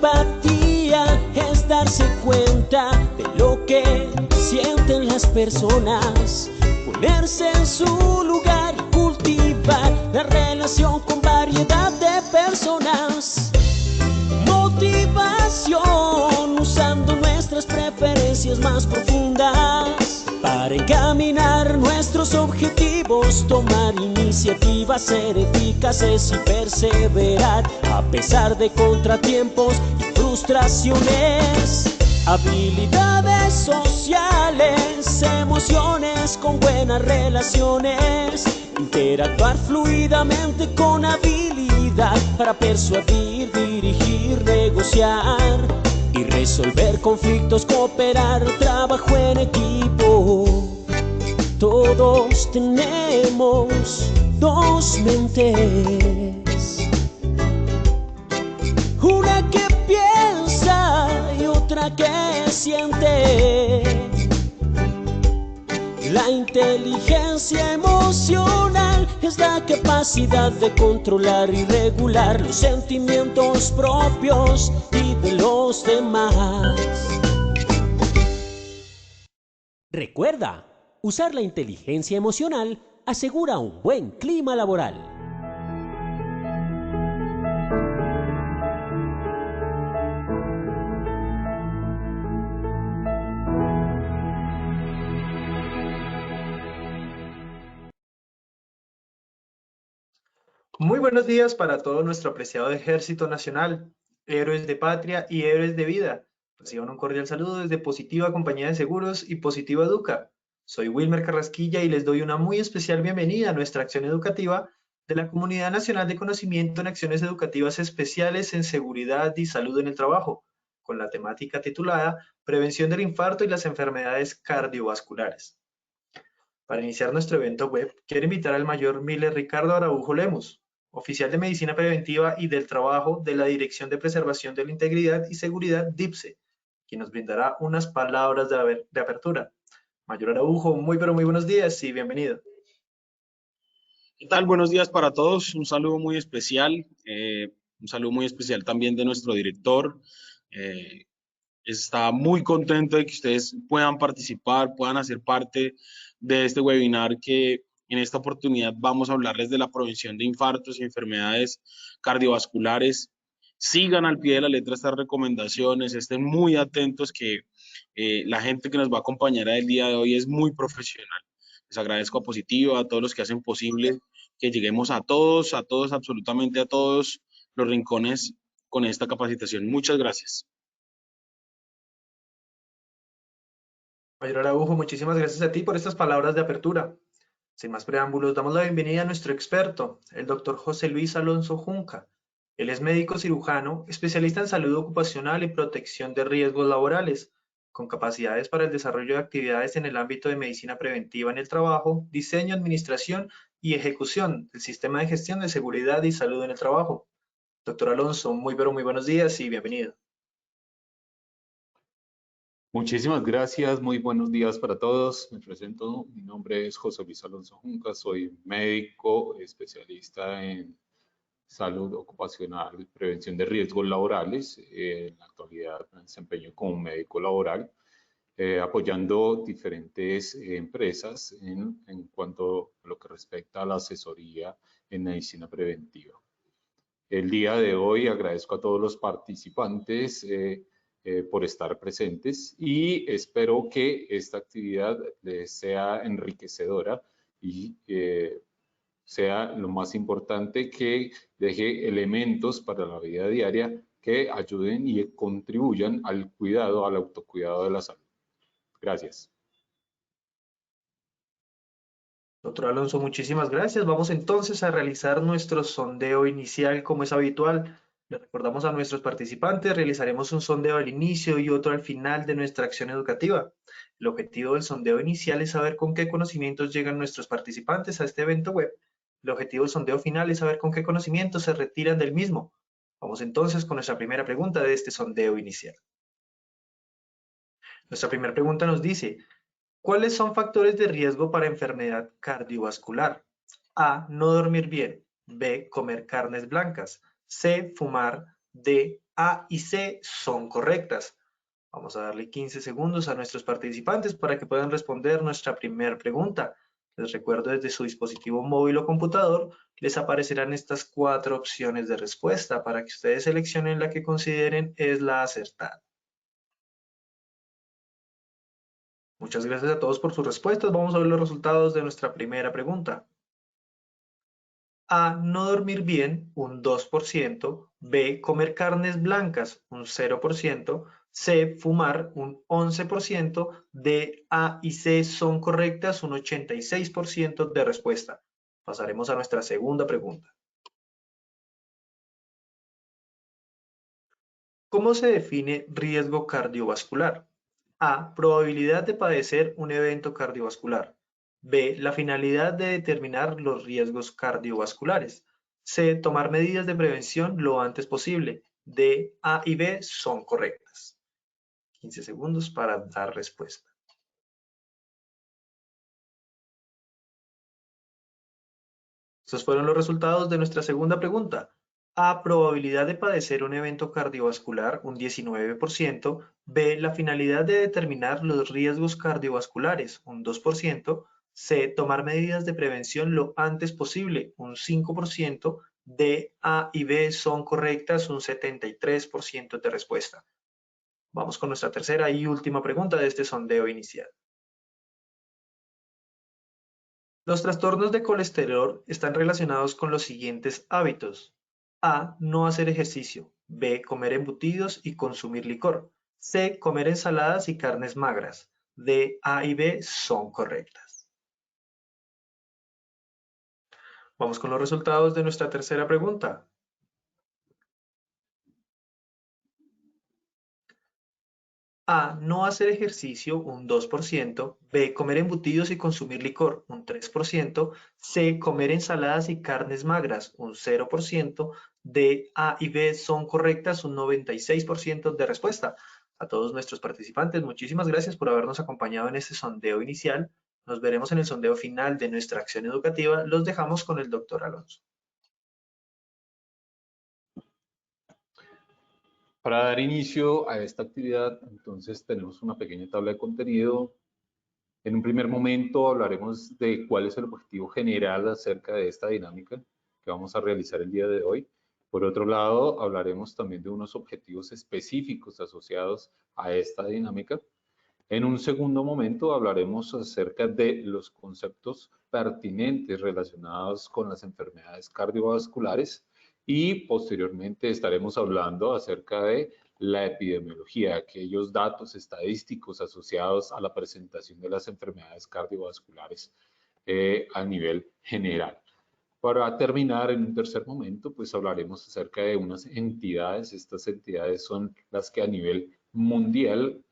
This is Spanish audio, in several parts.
empatía es darse cuenta de lo que sienten las personas, ponerse en su lugar y cultivar la relación con variedad de personas. Motivación usando nuestras preferencias más profundas para encaminar nuestros objetivos, tomar iniciativas, ser eficaces y perseverar a pesar de contratiempos y frustraciones. Habilidades sociales, emociones con buenas relaciones, interactuar fluidamente con habilidad para persuadir, dirigir, negociar y resolver conflictos, cooperar, trabajo en equipo. Todos tenemos dos mentes, una que piensa y otra que siente. La inteligencia emocional es la capacidad de controlar y regular los sentimientos propios y de los demás. Recuerda, usar la inteligencia emocional asegura un buen clima laboral. Muy buenos días para todo nuestro apreciado Ejército Nacional, héroes de patria y héroes de vida. Reciban un cordial saludo desde Positiva Compañía de Seguros y Positiva Educa. Soy Wilmer Carrasquilla y les doy una muy especial bienvenida a nuestra acción educativa de la Comunidad Nacional de Conocimiento en Acciones Educativas Especiales en Seguridad y Salud en el Trabajo, con la temática titulada Prevención del Infarto y las Enfermedades Cardiovasculares. Para iniciar nuestro evento web, quiero invitar al mayor Miller Ricardo Araujo Lemus, oficial de Medicina Preventiva y del Trabajo de la Dirección de Preservación de la Integridad y Seguridad DIPSE, quien nos brindará unas palabras de apertura. Mayor Araujo, muy pero muy buenos días y bienvenido. ¿Qué tal? Buenos días para todos. Un saludo muy especial también de nuestro director. Está muy contento de que ustedes puedan participar, puedan hacer parte de este webinar que en esta oportunidad vamos a hablarles de la prevención de infartos y enfermedades cardiovasculares. Sigan al pie de la letra estas recomendaciones, estén muy atentos que la gente que nos va a acompañar el día de hoy es muy profesional. Les agradezco a Positiva, a todos los que hacen posible que lleguemos a todos, absolutamente a todos los rincones con esta capacitación. Muchas gracias. Mayor Araujo, muchísimas gracias a ti por estas palabras de apertura. Sin más preámbulos, damos la bienvenida a nuestro experto, el doctor José Luis Alonso Junca. Él es médico cirujano, especialista en salud ocupacional y protección de riesgos laborales, con capacidades para el desarrollo de actividades en el ámbito de medicina preventiva en el trabajo, diseño, administración y ejecución del sistema de gestión de seguridad y salud en el trabajo. Doctor Alonso, muy pero muy buenos días y bienvenido. Muchísimas gracias, muy buenos días para todos. Me presento, mi nombre es José Luis Alonso Junca, soy médico especialista en salud ocupacional y prevención de riesgos laborales. En la actualidad me desempeño como médico laboral, apoyando diferentes empresas en cuanto a lo que respecta a la asesoría en medicina preventiva. El día de hoy agradezco a todos los participantes por estar presentes y espero que esta actividad les sea enriquecedora y sea lo más importante, que deje elementos para la vida diaria que ayuden y contribuyan al cuidado, al autocuidado de la salud. Gracias. Doctor Alonso, muchísimas gracias. Vamos entonces a realizar nuestro sondeo inicial como es habitual. Le recordamos a nuestros participantes, realizaremos un sondeo al inicio y otro al final de nuestra acción educativa. El objetivo del sondeo inicial es saber con qué conocimientos llegan nuestros participantes a este evento web. El objetivo del sondeo final es saber con qué conocimientos se retiran del mismo. Vamos entonces con nuestra primera pregunta de este sondeo inicial. Nuestra primera pregunta nos dice: ¿cuáles son factores de riesgo para enfermedad cardiovascular? A. No dormir bien. B. Comer carnes blancas. C. Fumar. D, A y C son correctas. Vamos a darle 15 segundos a nuestros participantes para que puedan responder nuestra primera pregunta. Les recuerdo, desde su dispositivo móvil o computador, les aparecerán estas 4 opciones de respuesta para que ustedes seleccionen la que consideren es la acertada. Muchas gracias a todos por sus respuestas. Vamos a ver los resultados de nuestra primera pregunta. A, no dormir bien, un 2%. B, comer carnes blancas, un 0%. C, fumar, un 11%. D, A y C son correctas, un 86% de respuesta. Pasaremos a nuestra segunda pregunta. ¿Cómo se define riesgo cardiovascular? A, probabilidad de padecer un evento cardiovascular. B, la finalidad de determinar los riesgos cardiovasculares. C, tomar medidas de prevención lo antes posible. D, A y B son correctas. 15 segundos para dar respuesta. Estos fueron los resultados de nuestra segunda pregunta. A, probabilidad de padecer un evento cardiovascular, un 19%. B, la finalidad de determinar los riesgos cardiovasculares, un 2%. C, tomar medidas de prevención lo antes posible, un 5%. D, A y B son correctas, un 73% de respuesta. Vamos con nuestra tercera y última pregunta de este sondeo inicial. Los trastornos de colesterol están relacionados con los siguientes hábitos. A, no hacer ejercicio. B, comer embutidos y consumir licor. C, comer ensaladas y carnes magras. D, A y B son correctas. Vamos con los resultados de nuestra tercera pregunta. A, no hacer ejercicio, un 2%. B, comer embutidos y consumir licor, un 3%. C, comer ensaladas y carnes magras, un 0%. D, A y B son correctas, un 96% de respuesta. A todos nuestros participantes, muchísimas gracias por habernos acompañado en este sondeo inicial. Nos veremos en el sondeo final de nuestra acción educativa. Los dejamos con el doctor Alonso. Para dar inicio a esta actividad, entonces tenemos una pequeña tabla de contenido. En un primer momento hablaremos de cuál es el objetivo general acerca de esta dinámica que vamos a realizar el día de hoy. Por otro lado, hablaremos también de unos objetivos específicos asociados a esta dinámica. En un segundo momento hablaremos acerca de los conceptos pertinentes relacionados con las enfermedades cardiovasculares y posteriormente estaremos hablando acerca de la epidemiología, aquellos datos estadísticos asociados a la presentación de las enfermedades cardiovasculares a nivel general. Para terminar, en un tercer momento, pues hablaremos acerca de unas entidades. Estas entidades son las que a nivel mundial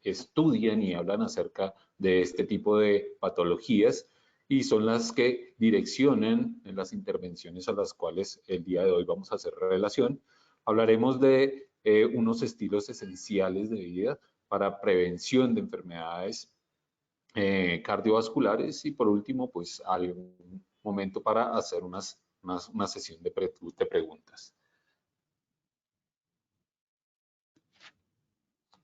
estudian y hablan acerca de este tipo de patologías y son las que direccionan en las intervenciones a las cuales el día de hoy vamos a hacer relación. Hablaremos de unos estilos esenciales de vida para prevención de enfermedades cardiovasculares y por último, pues algún momento para hacer una sesión de preguntas.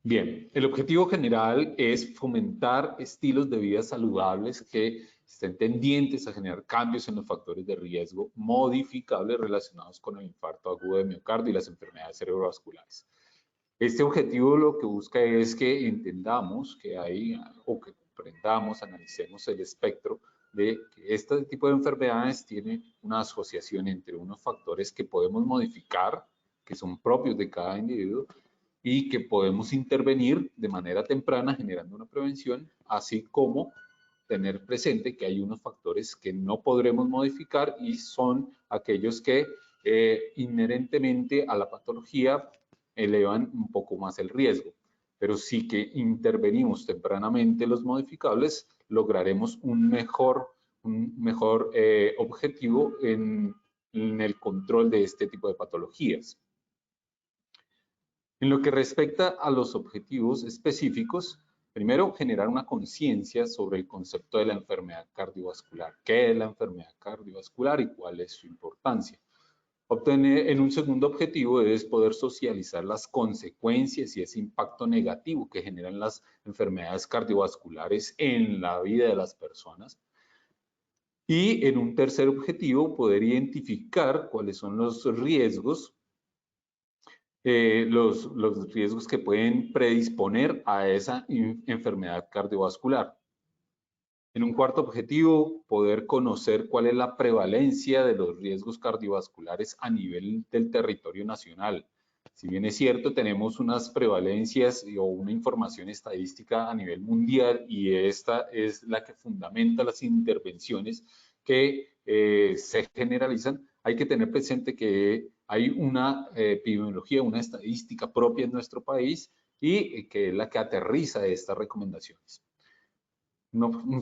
Bien, el objetivo general es fomentar estilos de vida saludables que estén tendientes a generar cambios en los factores de riesgo modificables relacionados con el infarto agudo de miocardio y las enfermedades cerebrovasculares. Este objetivo lo que busca es que entendamos que hay, o que comprendamos, analicemos el espectro de que este tipo de enfermedades tiene una asociación entre unos factores que podemos modificar, que son propios de cada individuo, y que podemos intervenir de manera temprana generando una prevención, así como tener presente que hay unos factores que no podremos modificar y son aquellos que inherentemente a la patología elevan un poco más el riesgo. Pero sí que intervenimos tempranamente los modificables, lograremos un mejor objetivo en el control de este tipo de patologías. En lo que respecta a los objetivos específicos, primero, generar una conciencia sobre el concepto de la enfermedad cardiovascular. ¿Qué es la enfermedad cardiovascular y cuál es su importancia? En un segundo objetivo es poder socializar las consecuencias y ese impacto negativo que generan las enfermedades cardiovasculares en la vida de las personas. Y en un tercer objetivo, poder identificar cuáles son los riesgos, los riesgos que pueden predisponer a esa enfermedad cardiovascular. En un cuarto objetivo, poder conocer cuál es la prevalencia de los riesgos cardiovasculares a nivel del territorio nacional. Si bien es cierto, tenemos unas prevalencias o una información estadística a nivel mundial y esta es la que fundamenta las intervenciones que se generalizan, hay que tener presente que hay una epidemiología, una estadística propia en nuestro país y que es la que aterriza estas recomendaciones. Un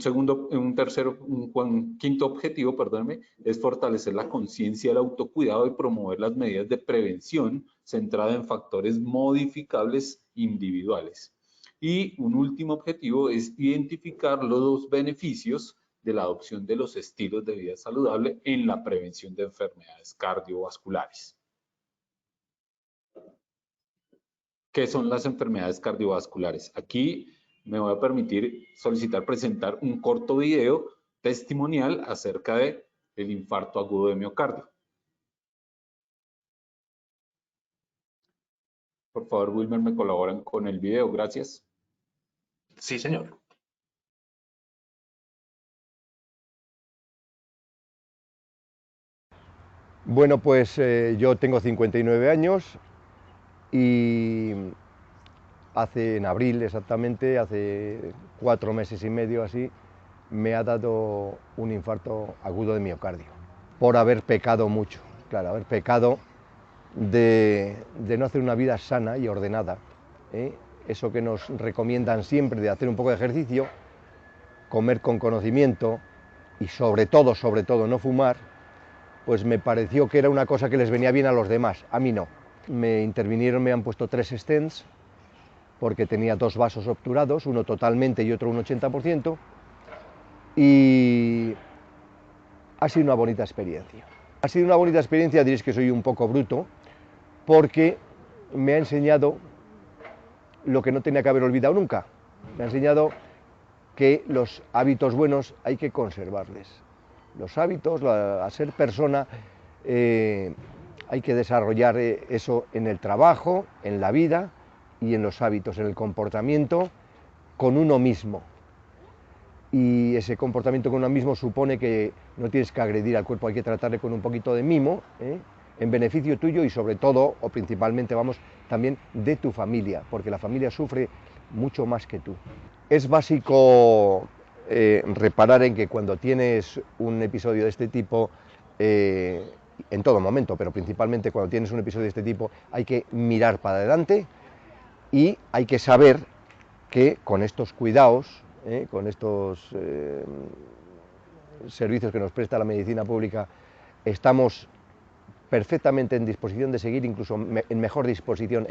quinto objetivo, perdónenme, es fortalecer la conciencia del autocuidado y promover las medidas de prevención centrada en factores modificables individuales. Y un último objetivo es identificar los beneficios de la adopción de los estilos de vida saludable en la prevención de enfermedades cardiovasculares. ¿Qué son las enfermedades cardiovasculares? Aquí me voy a permitir presentar un corto video testimonial acerca del infarto agudo de miocardio. Por favor, Wilmer, me colaboran con el video. Gracias. Sí, señor. Bueno, pues yo tengo 59 años y en abril exactamente, hace 4 meses y medio así, me ha dado un infarto agudo de miocardio por haber pecado mucho, claro, haber pecado de no hacer una vida sana y ordenada, ¿eh? Eso que nos recomiendan siempre de hacer un poco de ejercicio, comer con conocimiento y sobre todo no fumar, pues me pareció que era una cosa que les venía bien a los demás, a mí no. Me intervinieron, me han puesto 3 stents porque tenía 2 vasos obturados, uno totalmente y otro un 80%, y ha sido una bonita experiencia. Ha sido una bonita experiencia, diréis que soy un poco bruto, porque me ha enseñado lo que no tenía que haber olvidado nunca. Me ha enseñado que los hábitos buenos hay que conservarles. Los hábitos, a ser persona, hay que desarrollar eso en el trabajo, en la vida y en los hábitos, en el comportamiento con uno mismo. Y ese comportamiento con uno mismo supone que no tienes que agredir al cuerpo, hay que tratarle con un poquito de mimo, en beneficio tuyo y sobre todo, o principalmente, también de tu familia, porque la familia sufre mucho más que tú. Es básico reparar en que cuando tienes un episodio de este tipo, en todo momento, pero principalmente cuando tienes un episodio de este tipo, hay que mirar para adelante y hay que saber que con estos cuidados, con estos servicios que nos presta la medicina pública, estamos perfectamente en disposición de seguir, incluso en mejor disposición,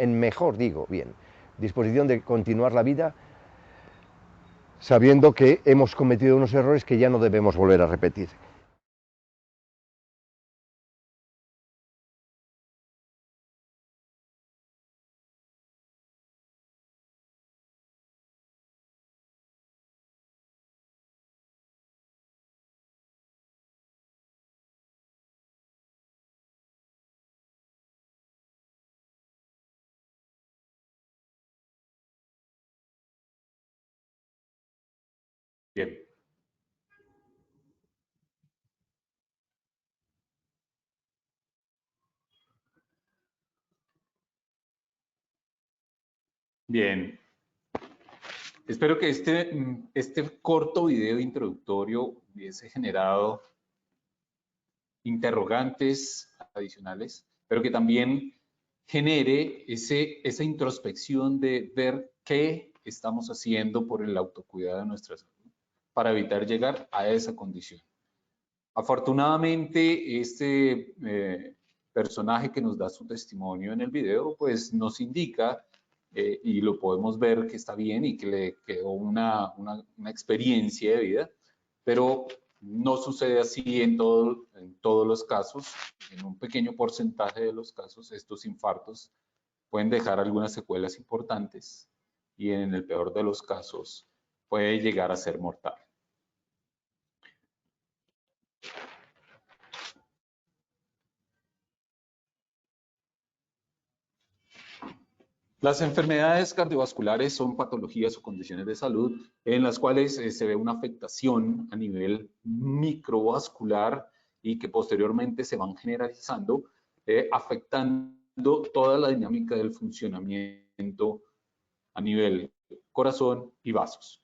disposición de continuar la vida, sabiendo que hemos cometido unos errores que ya no debemos volver a repetir. Bien. Bien. Espero que este corto video introductorio hubiese generado interrogantes adicionales, pero que también genere esa introspección de ver qué estamos haciendo por el autocuidado de nuestra salud para evitar llegar a esa condición. Afortunadamente, este personaje que nos da su testimonio en el video, pues nos indica y lo podemos ver que está bien y que le quedó una experiencia de vida, pero No sucede así en todos los casos. En un pequeño porcentaje de los casos, estos infartos pueden dejar algunas secuelas importantes y en el peor de los casos puede llegar a ser mortal. Las enfermedades cardiovasculares son patologías o condiciones de salud en las cuales se ve una afectación a nivel microvascular y que posteriormente se van generalizando, afectando toda la dinámica del funcionamiento a nivel corazón y vasos.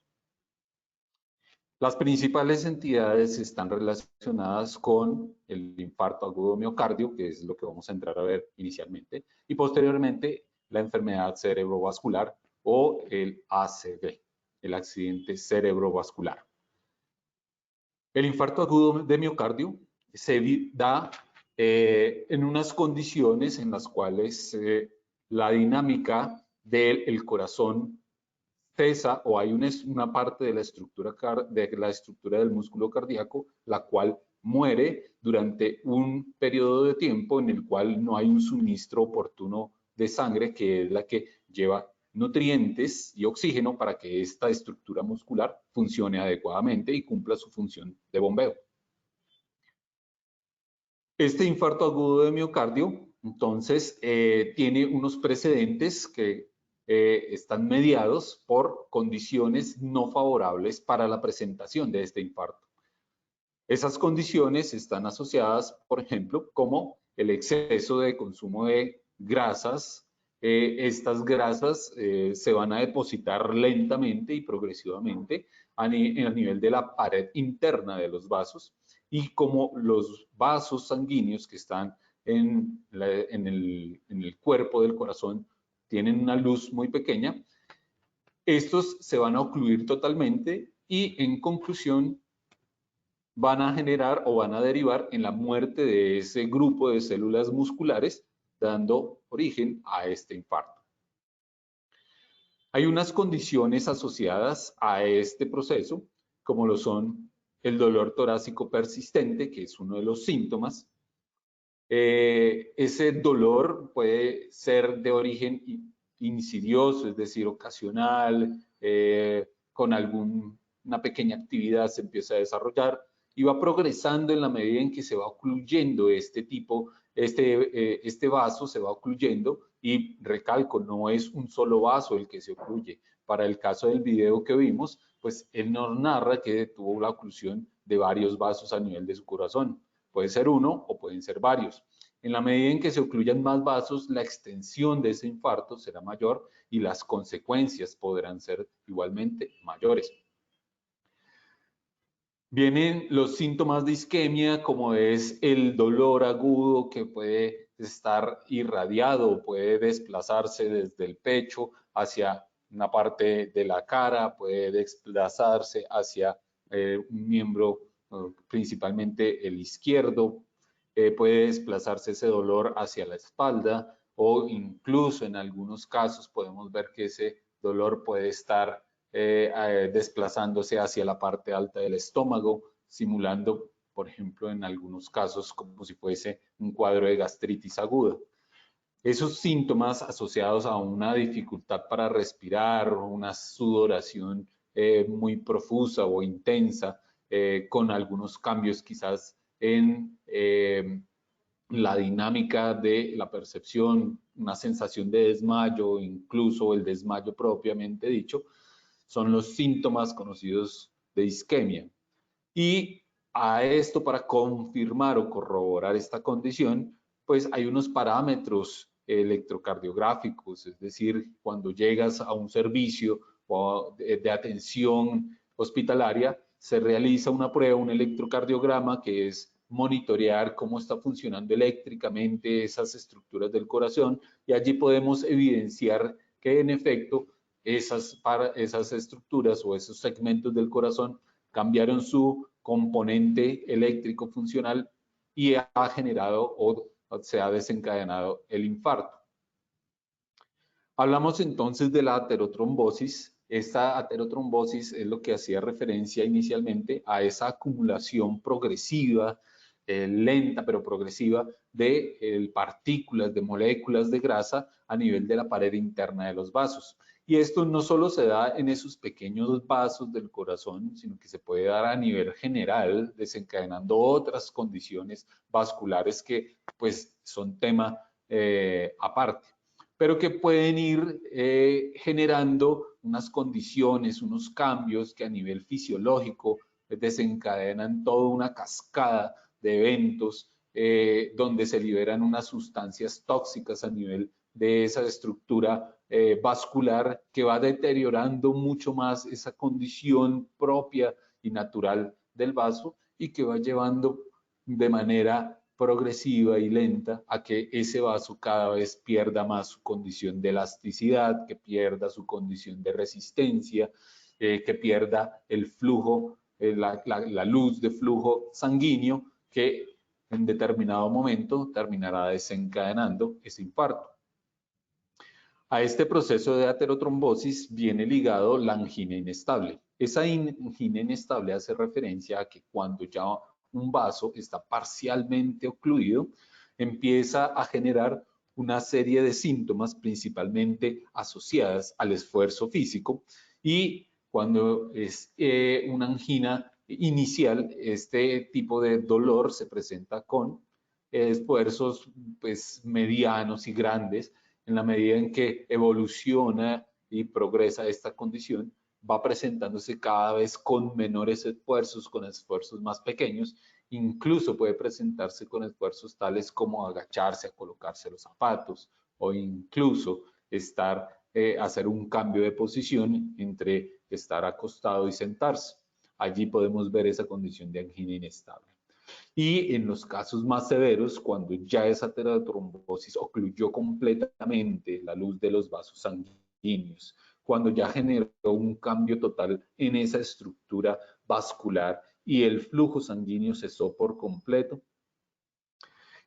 Las principales entidades están relacionadas con el infarto agudo de miocardio, que es lo que vamos a entrar a ver inicialmente, y posteriormente la enfermedad cerebrovascular o el ACV, el accidente cerebrovascular. El infarto agudo de miocardio se da en unas condiciones en las cuales la dinámica del corazón cesa o hay una parte de la estructura del músculo cardíaco la cual muere durante un periodo de tiempo en el cual no hay un suministro oportuno de sangre, que es la que lleva nutrientes y oxígeno para que esta estructura muscular funcione adecuadamente y cumpla su función de bombeo. Este infarto agudo de miocardio, entonces, tiene unos precedentes que están mediados por condiciones no favorables para la presentación de este infarto. Esas condiciones están asociadas, por ejemplo, como el exceso de consumo de grasas. Estas grasas se van a depositar lentamente y progresivamente a nivel de la pared interna de los vasos, y como los vasos sanguíneos que están en el cuerpo del corazón tienen una luz muy pequeña, estos se van a ocluir totalmente y en conclusión van a generar o van a derivar en la muerte de ese grupo de células musculares, dando origen a este infarto. Hay unas condiciones asociadas a este proceso, como lo son el dolor torácico persistente, que es uno de los síntomas. Ese dolor puede ser de origen insidioso, es decir, ocasional, con una pequeña actividad se empieza a desarrollar y va progresando en la medida en que se va ocluyendo este vaso se va ocluyendo, y recalco, no es un solo vaso el que se ocluye. Para el caso del video que vimos, pues él nos narra que tuvo la oclusión de varios vasos a nivel de su corazón. Puede ser uno o pueden ser varios. En la medida en que se ocluyan más vasos, la extensión de ese infarto será mayor y las consecuencias podrán ser igualmente mayores. Vienen los síntomas de isquemia, como es el dolor agudo que puede estar irradiado, puede desplazarse desde el pecho hacia una parte de la cara, puede desplazarse hacia un miembro, principalmente el izquierdo, puede desplazarse ese dolor hacia la espalda, o incluso en algunos casos podemos ver que ese dolor puede estar desplazándose hacia la parte alta del estómago, simulando, por ejemplo, en algunos casos como si fuese un cuadro de gastritis aguda. Esos síntomas asociados a una dificultad para respirar, una sudoración muy profusa o intensa, con algunos cambios quizás en la dinámica de la percepción, una sensación de desmayo, incluso el desmayo propiamente dicho, son los síntomas conocidos de isquemia. Y a esto, para confirmar o corroborar esta condición, pues hay unos parámetros electrocardiográficos, es decir, cuando llegas a un servicio de atención hospitalaria, se realiza una prueba, un electrocardiograma, que es monitorear cómo está funcionando eléctricamente esas estructuras del corazón, y allí podemos evidenciar que en efecto esas estructuras o esos segmentos del corazón cambiaron su componente eléctrico funcional y ha generado o se ha desencadenado el infarto. Hablamos entonces de la aterotrombosis, Esta aterotrombosis es lo que hacía referencia inicialmente a esa acumulación progresiva, lenta pero progresiva, de partículas, de moléculas de grasa a nivel de la pared interna de los vasos. Y esto no solo se da en esos pequeños vasos del corazón, sino que se puede dar a nivel general, desencadenando otras condiciones vasculares que pues son tema aparte, pero que pueden ir generando unas condiciones, unos cambios que a nivel fisiológico desencadenan toda una cascada de eventos donde se liberan unas sustancias tóxicas a nivel de esa estructura vascular que va deteriorando mucho más esa condición propia y natural del vaso y que va llevando de manera progresiva y lenta a que ese vaso cada vez pierda más su condición de elasticidad, que pierda su condición de resistencia, que pierda el flujo, la luz de flujo sanguíneo que en determinado momento terminará desencadenando ese infarto. A este proceso de aterotrombosis viene ligado la angina inestable. Esa angina inestable hace referencia a que cuando ya un vaso está parcialmente ocluido, empieza a generar una serie de síntomas principalmente asociadas al esfuerzo físico, y cuando es una angina inicial, este tipo de dolor se presenta con esfuerzos pues, medianos y grandes. En la medida en que evoluciona y progresa esta condición, va presentándose cada vez con menores esfuerzos, con esfuerzos más pequeños, incluso puede presentarse con esfuerzos tales como agacharse a colocarse los zapatos o incluso hacer un cambio de posición entre estar acostado y sentarse. Allí podemos ver esa condición de angina inestable. Y en los casos más severos, cuando ya esa aterotrombosis ocluyó completamente la luz de los vasos sanguíneos, cuando ya generó un cambio total en esa estructura vascular y el flujo sanguíneo cesó por completo,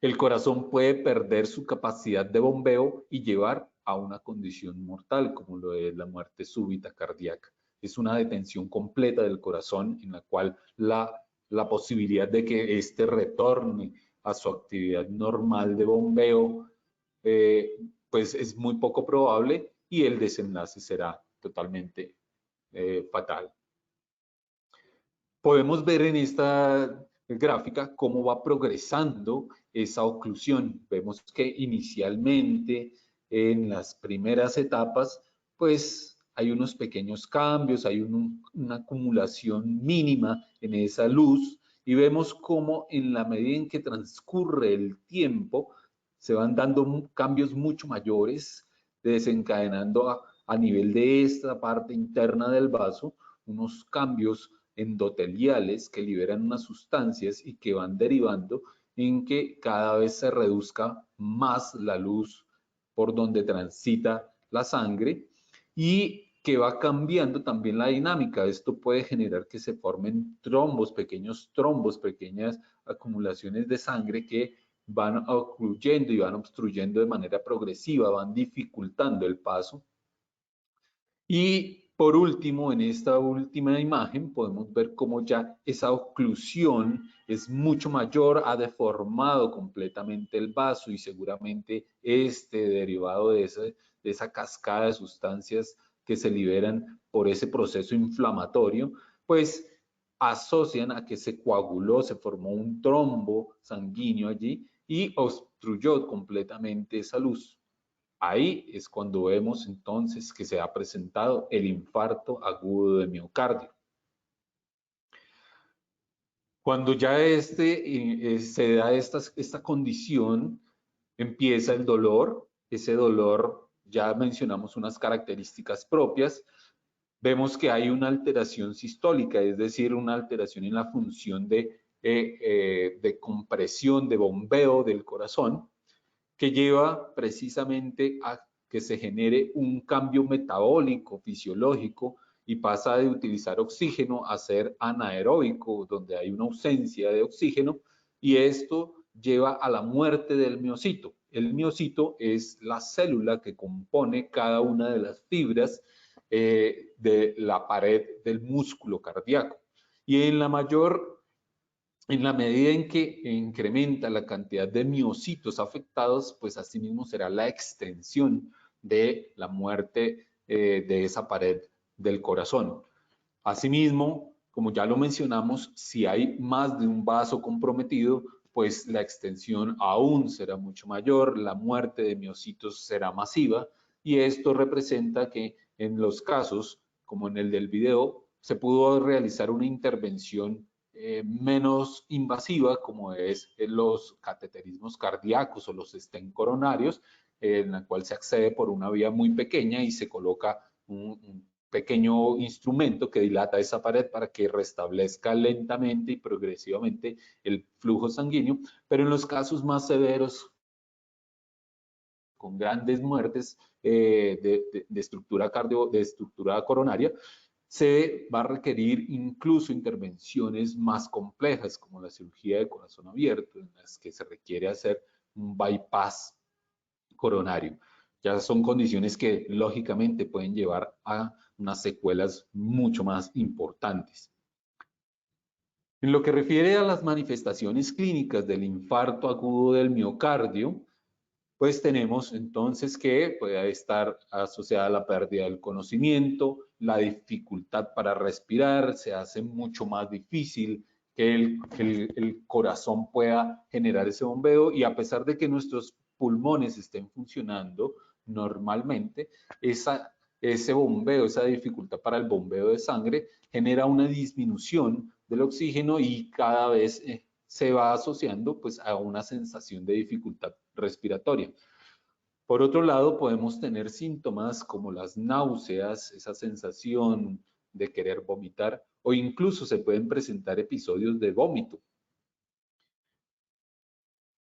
el corazón puede perder su capacidad de bombeo y llevar a una condición mortal, como lo es la muerte súbita cardíaca. Es una detención completa del corazón en la cual la posibilidad de que éste retorne a su actividad normal de bombeo, pues es muy poco probable y el desenlace será totalmente fatal. Podemos ver en esta gráfica cómo va progresando esa oclusión. Vemos que inicialmente en las primeras etapas, pues hay unos pequeños cambios, hay una acumulación mínima en esa luz y vemos cómo en la medida en que transcurre el tiempo se van dando cambios mucho mayores, desencadenando a nivel de esta parte interna del vaso unos cambios endoteliales que liberan unas sustancias y que van derivando en que cada vez se reduzca más la luz por donde transita la sangre y que va cambiando también la dinámica. Esto puede generar que se formen trombos, pequeñas acumulaciones de sangre que van ocluyendo y van obstruyendo de manera progresiva, van dificultando el paso. Y por último, en esta última imagen podemos ver cómo ya esa oclusión es mucho mayor, ha deformado completamente el vaso y seguramente derivado de esa cascada de sustancias que se liberan por ese proceso inflamatorio, pues asocian a que se coaguló, se formó un trombo sanguíneo allí y obstruyó completamente esa luz. Ahí es cuando vemos entonces que se ha presentado el infarto agudo de miocardio. Cuando ya se da esta condición, empieza el dolor. Ese dolor, ya mencionamos unas características propias. Vemos que hay una alteración sistólica, es decir, una alteración en la función de compresión, de bombeo del corazón, que lleva precisamente a que se genere un cambio metabólico, fisiológico, y pasa de utilizar oxígeno a ser anaeróbico, donde hay una ausencia de oxígeno, y esto lleva a la muerte del miocito. El miocito es la célula que compone cada una de las fibras de la pared del músculo cardíaco. Y en la medida en que incrementa la cantidad de miocitos afectados, pues asimismo será la extensión de la muerte de esa pared del corazón. Asimismo, como ya lo mencionamos, si hay más de un vaso comprometido, pues la extensión aún será mucho mayor, la muerte de miocitos será masiva, y esto representa que en los casos, como en el del video, se pudo realizar una intervención menos invasiva, como es los cateterismos cardíacos o los stent coronarios, en la cual se accede por una vía muy pequeña y se coloca un pequeño instrumento que dilata esa pared para que restablezca lentamente y progresivamente el flujo sanguíneo. Pero en los casos más severos, con grandes muertes de estructura coronaria, se va a requerir incluso intervenciones más complejas, como la cirugía de corazón abierto, en las que se requiere hacer un bypass coronario. Ya son condiciones que lógicamente pueden llevar a unas secuelas mucho más importantes. En lo que refiere a las manifestaciones clínicas del infarto agudo del miocardio, pues tenemos entonces que puede estar asociada a la pérdida del conocimiento, la dificultad para respirar, se hace mucho más difícil que el corazón pueda generar ese bombeo, y a pesar de que nuestros pulmones estén funcionando normalmente, ese bombeo, esa dificultad para el bombeo de sangre genera una disminución del oxígeno y cada vez se va asociando pues a una sensación de dificultad respiratoria. Por otro lado, podemos tener síntomas como las náuseas, esa sensación de querer vomitar, o incluso se pueden presentar episodios de vómito.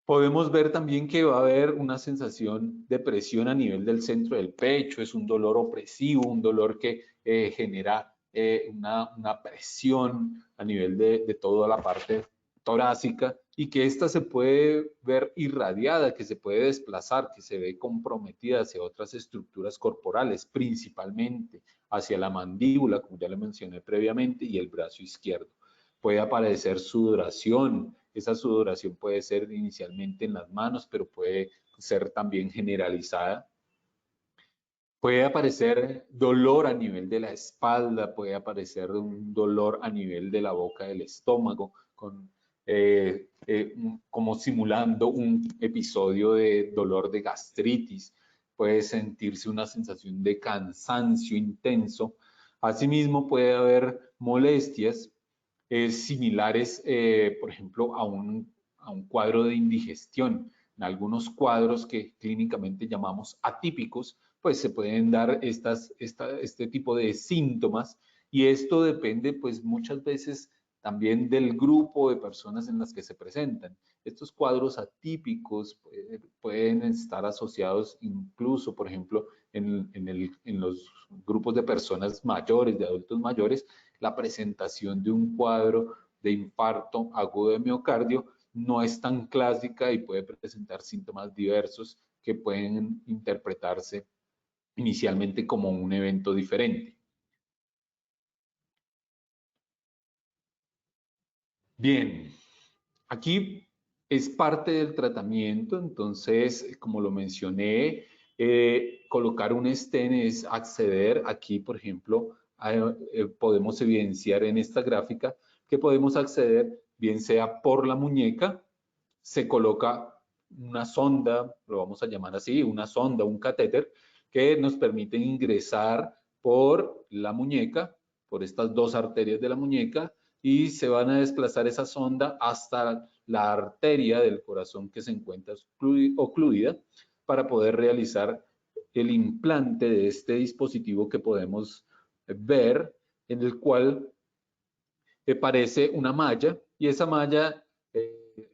Podemos ver también que va a haber una sensación de presión a nivel del centro del pecho, es un dolor opresivo, un dolor que genera una presión a nivel de toda la parte torácica, y que esta se puede ver irradiada, que se puede desplazar, que se ve comprometida hacia otras estructuras corporales, principalmente hacia la mandíbula, como ya le mencioné previamente, y el brazo izquierdo. Puede aparecer sudoración. Esa sudoración puede ser inicialmente en las manos, pero puede ser también generalizada. Puede aparecer dolor a nivel de la espalda, puede aparecer un dolor a nivel de la boca del estómago, como simulando un episodio de dolor de gastritis. Puede sentirse una sensación de cansancio intenso. Asimismo, puede haber molestias similares, por ejemplo, a un cuadro de indigestión. En algunos cuadros que clínicamente llamamos atípicos, pues se pueden dar este tipo de síntomas, y esto depende pues muchas veces también del grupo de personas en las que se presentan. Estos cuadros atípicos pueden estar asociados incluso, por ejemplo, en los grupos de personas mayores, de adultos mayores, la presentación de un cuadro de infarto agudo de miocardio no es tan clásica y puede presentar síntomas diversos que pueden interpretarse inicialmente como un evento diferente. Bien, aquí es parte del tratamiento, entonces, como lo mencioné, colocar un stent es acceder aquí, por ejemplo, podemos evidenciar en esta gráfica que podemos acceder bien sea por la muñeca, se coloca una sonda, lo vamos a llamar así, una sonda, un catéter, que nos permite ingresar por la muñeca, por estas dos arterias de la muñeca, y se van a desplazar esa sonda hasta la arteria del corazón que se encuentra ocluida para poder realizar el implante de este dispositivo que podemos ver, en el cual aparece una malla, y esa malla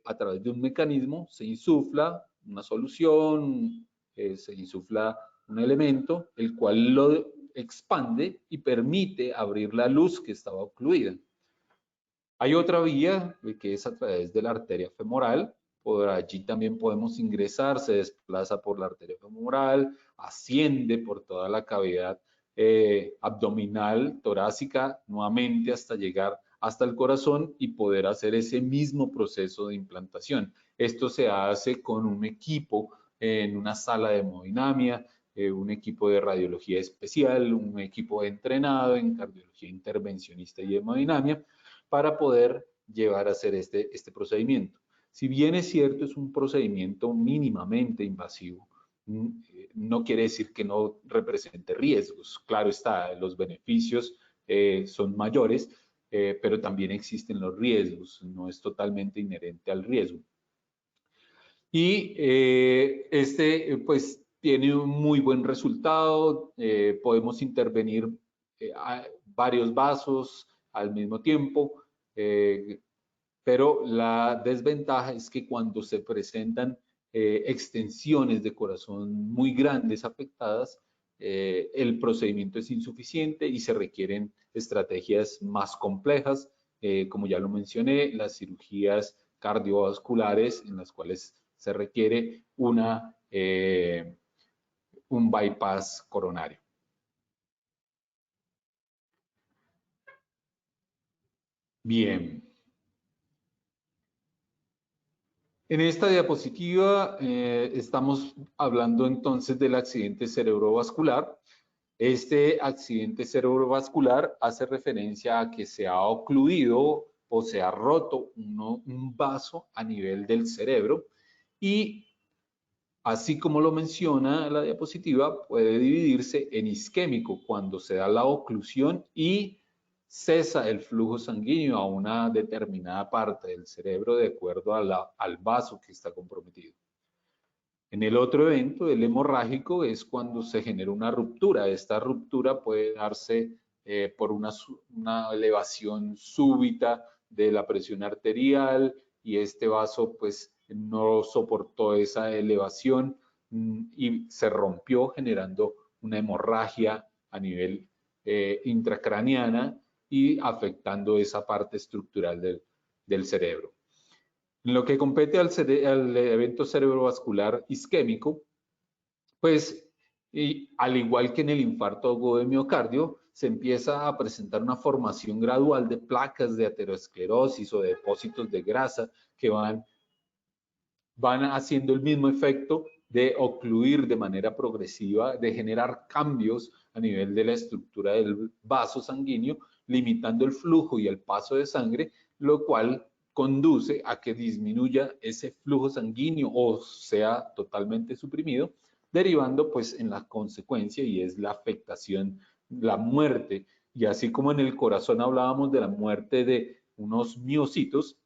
a través de un mecanismo se insufla una solución, se insufla un elemento, el cual lo expande y permite abrir la luz que estaba ocluida. Hay otra vía que es a través de la arteria femoral. Por allí también podemos ingresar, se desplaza por la arteria femoral, asciende por toda la cavidad abdominal, torácica, nuevamente hasta llegar hasta el corazón y poder hacer ese mismo proceso de implantación. Esto se hace con un equipo en una sala de hemodinamia, un equipo de radiología especial, un equipo entrenado en cardiología intervencionista y hemodinamia para poder llevar a hacer este procedimiento. Si bien es cierto, es un procedimiento mínimamente invasivo, no quiere decir que no represente riesgos. Claro está, los beneficios son mayores, pero también existen los riesgos, no es totalmente inherente al riesgo. Y pues tiene un muy buen resultado, podemos intervenir varios vasos al mismo tiempo, pero la desventaja es que cuando se presentan extensiones de corazón muy grandes afectadas, el procedimiento es insuficiente y se requieren estrategias más complejas, como ya lo mencioné, las cirugías cardiovasculares en las cuales se requiere un bypass coronario. Bien. En esta diapositiva estamos hablando entonces del accidente cerebrovascular. Este accidente cerebrovascular hace referencia a que se ha ocluido o se ha roto un vaso a nivel del cerebro y, así como lo menciona la diapositiva, puede dividirse en isquémico cuando se da la oclusión y cesa el flujo sanguíneo a una determinada parte del cerebro de acuerdo al vaso que está comprometido. En el otro evento, el hemorrágico, es cuando se genera una ruptura. Esta ruptura puede darse por una elevación súbita de la presión arterial y este vaso pues no soportó esa elevación y se rompió generando una hemorragia a nivel intracraneana y afectando esa parte estructural del cerebro. En lo que compete al evento cerebrovascular isquémico, pues al igual que en el infarto agudo de miocardio, se empieza a presentar una formación gradual de placas de aterosclerosis o de depósitos de grasa que van haciendo el mismo efecto de ocluir de manera progresiva, de generar cambios a nivel de la estructura del vaso sanguíneo, limitando el flujo y el paso de sangre, lo cual conduce a que disminuya ese flujo sanguíneo o sea totalmente suprimido, derivando pues en la consecuencia y es la afectación, la muerte. Y así como en el corazón hablábamos de la muerte de unos miocitos,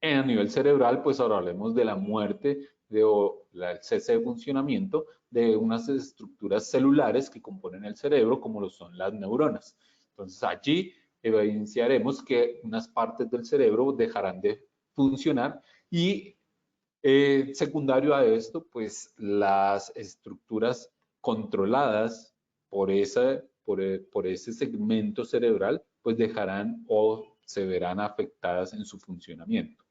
a nivel cerebral pues ahora hablemos de la muerte el cese de funcionamiento de unas estructuras celulares que componen el cerebro como lo son las neuronas. Entonces allí evidenciaremos que unas partes del cerebro dejarán de funcionar y secundario a esto, pues las estructuras controladas por ese segmento cerebral, pues dejarán o se verán afectadas en su funcionamiento.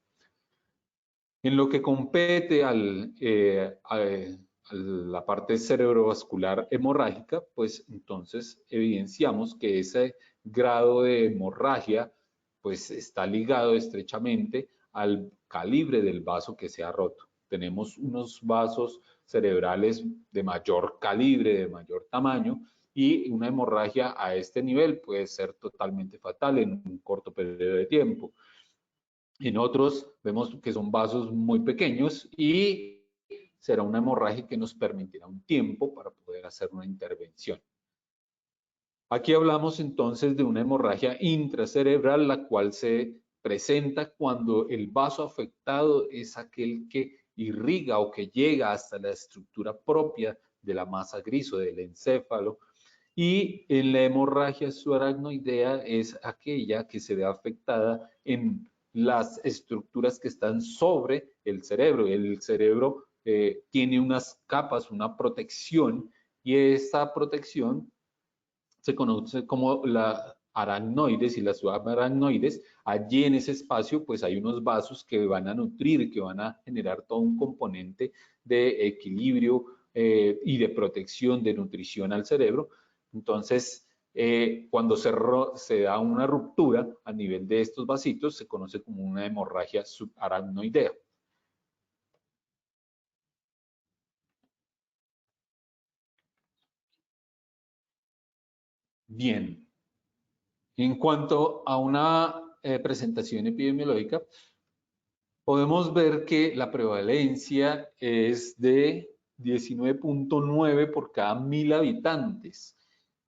En lo que compete a la parte cerebrovascular hemorrágica, pues entonces evidenciamos que ese grado de hemorragia pues está ligado estrechamente al calibre del vaso que se ha roto. Tenemos unos vasos cerebrales de mayor calibre, de mayor tamaño, y una hemorragia a este nivel puede ser totalmente fatal en un corto periodo de tiempo. En otros vemos que son vasos muy pequeños y será una hemorragia que nos permitirá un tiempo para poder hacer una intervención. Aquí hablamos entonces de una hemorragia intracerebral, la cual se presenta cuando el vaso afectado es aquel que irriga o que llega hasta la estructura propia de la masa gris o del encéfalo. Y en la hemorragia subaracnoidea es aquella que se ve afectada en las estructuras que están sobre el cerebro. El cerebro tiene unas capas, una protección, y esta protección se conoce como la aracnoides y las subaracnoides. Allí en ese espacio pues hay unos vasos que van a nutrir, que van a generar todo un componente de equilibrio y de protección, de nutrición al cerebro. Entonces, cuando se da una ruptura a nivel de estos vasitos, se conoce como una hemorragia subaracnoidea. Bien, en cuanto a una presentación epidemiológica, podemos ver que la prevalencia es de 19.9 por cada 1000 habitantes.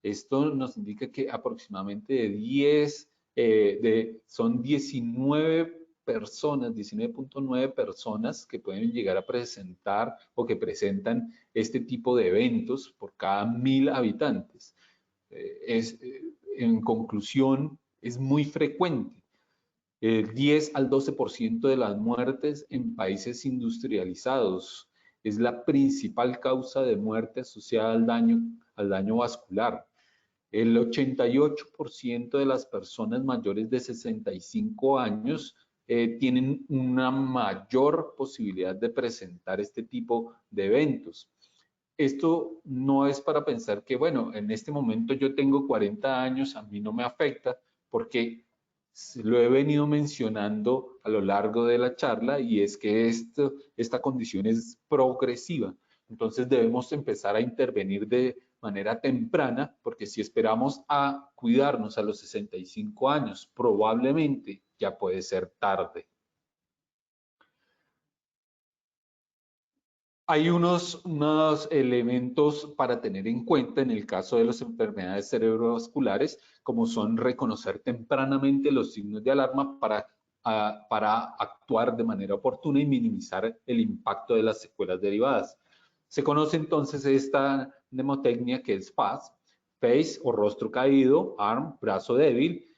Esto nos indica que aproximadamente son 19 personas, 19.9 personas que pueden llegar a presentar o que presentan este tipo de eventos por cada 1000 habitantes. En conclusión, es muy frecuente. El 10 al 12% de las muertes en países industrializados es la principal causa de muerte asociada al daño vascular. El 88% de las personas mayores de 65 años tienen una mayor posibilidad de presentar este tipo de eventos. Esto no es para pensar que, bueno, en este momento yo tengo 40 años, a mí no me afecta, porque lo he venido mencionando a lo largo de la charla, y es que esta condición es progresiva. Entonces debemos empezar a intervenir de manera temprana, porque si esperamos a cuidarnos a los 65 años, probablemente ya puede ser tarde. Hay unos elementos para tener en cuenta en el caso de las enfermedades cerebrovasculares, como son reconocer tempranamente los signos de alarma para actuar de manera oportuna y minimizar el impacto de las secuelas derivadas. Se conoce entonces esta mnemotecnia, que es FAS: face o rostro caído, arm, brazo débil,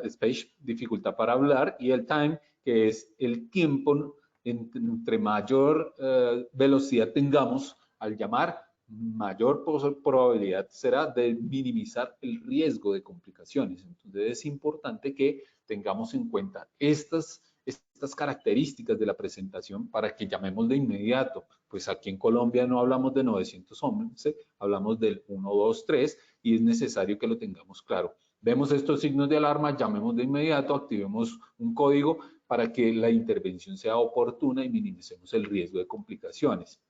speech, dificultad para hablar, y el time, que es el tiempo. Entre mayor velocidad tengamos al llamar, mayor probabilidad será de minimizar el riesgo de complicaciones. Entonces es importante que tengamos en cuenta estas características de la presentación para que llamemos de inmediato. Pues aquí en Colombia no hablamos de 911, hablamos del 123, y es necesario que lo tengamos claro. Vemos estos signos de alarma, llamemos de inmediato, activemos un código para que la intervención sea oportuna y minimicemos el riesgo de complicaciones.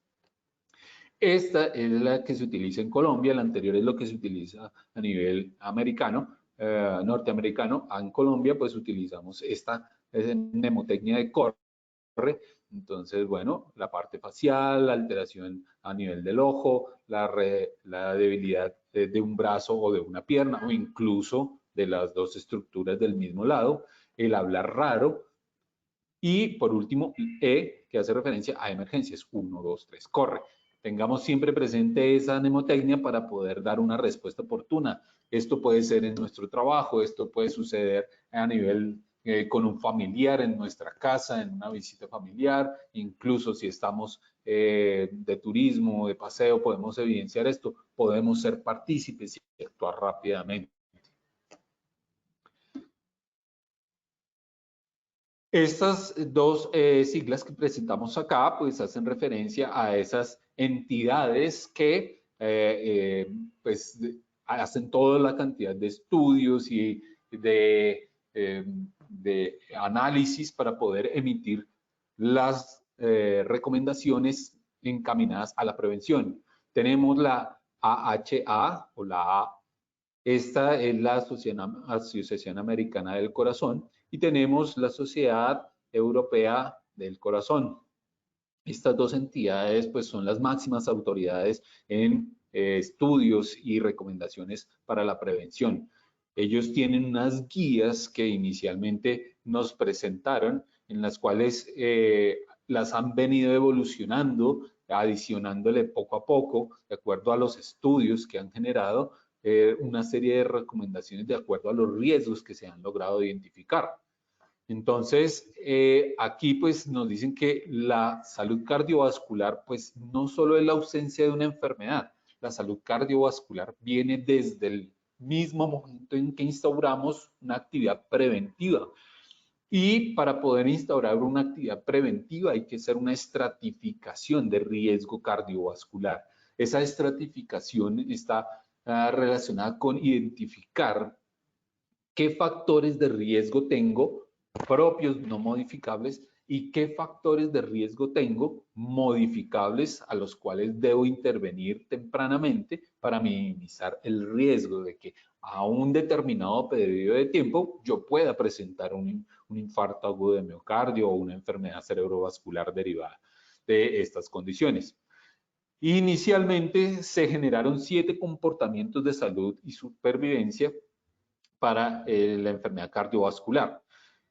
Esta es la que se utiliza en Colombia, la anterior es lo que se utiliza a nivel americano, norteamericano. En Colombia pues utilizamos esta mnemotecnia de corre. Entonces, bueno, la parte facial, la alteración a nivel del ojo, la debilidad de un brazo o de una pierna, o incluso de las dos estructuras del mismo lado, el hablar raro, y por último, E, que hace referencia a emergencias, 1, 2, 3, corre. Tengamos siempre presente esa mnemotecnia para poder dar una respuesta oportuna. Esto puede ser en nuestro trabajo, esto puede suceder a nivel con un familiar en nuestra casa, en una visita familiar, incluso si estamos de turismo, de paseo, podemos evidenciar esto, podemos ser partícipes y actuar rápidamente. Estas dos siglas que presentamos acá, pues hacen referencia a esas entidades que pues hacen toda la cantidad de estudios y de análisis para poder emitir las recomendaciones encaminadas a la prevención. Tenemos la AHA o la A. Esta es la Asociación Americana del Corazón, y tenemos la Sociedad Europea del Corazón. Estas dos entidades pues son las máximas autoridades en estudios y recomendaciones para la prevención. Ellos tienen unas guías que inicialmente nos presentaron, en las cuales las han venido evolucionando, adicionándole poco a poco, de acuerdo a los estudios que han generado, una serie de recomendaciones de acuerdo a los riesgos que se han logrado identificar. Entonces, aquí pues nos dicen que la salud cardiovascular pues no solo es la ausencia de una enfermedad, la salud cardiovascular viene desde el mismo momento en que instauramos una actividad preventiva. Y para poder instaurar una actividad preventiva hay que hacer una estratificación de riesgo cardiovascular. Esa estratificación está relacionada con identificar qué factores de riesgo tengo propios, no modificables, y qué factores de riesgo tengo modificables a los cuales debo intervenir tempranamente para minimizar el riesgo de que a un determinado periodo de tiempo yo pueda presentar un infarto agudo de miocardio o una enfermedad cerebrovascular derivada de estas condiciones. Inicialmente se generaron 7 comportamientos de salud y supervivencia para la enfermedad cardiovascular.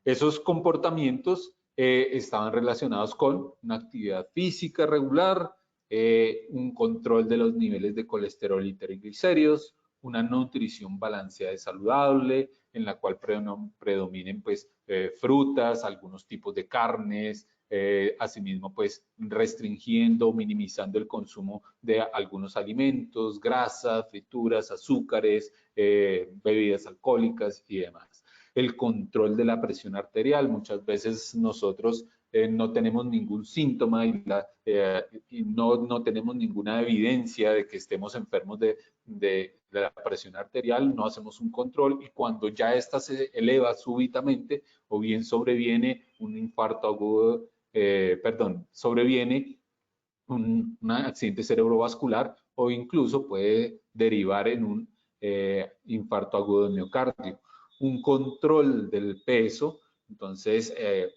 Esos comportamientos estaban relacionados con una actividad física regular, un control de los niveles de colesterol y triglicéridos, una nutrición balanceada y saludable, en la cual predominen pues, frutas, algunos tipos de carnes, asimismo pues restringiendo, minimizando el consumo de algunos alimentos, grasas, frituras, azúcares, bebidas alcohólicas y demás. El control de la presión arterial, muchas veces nosotros no tenemos ningún síntoma y no tenemos ninguna evidencia de que estemos enfermos de la presión arterial, no hacemos un control y cuando ya esta se eleva súbitamente o bien sobreviene un infarto agudo, sobreviene un accidente cerebrovascular o incluso puede derivar en un infarto agudo de miocardio. Un control del peso, entonces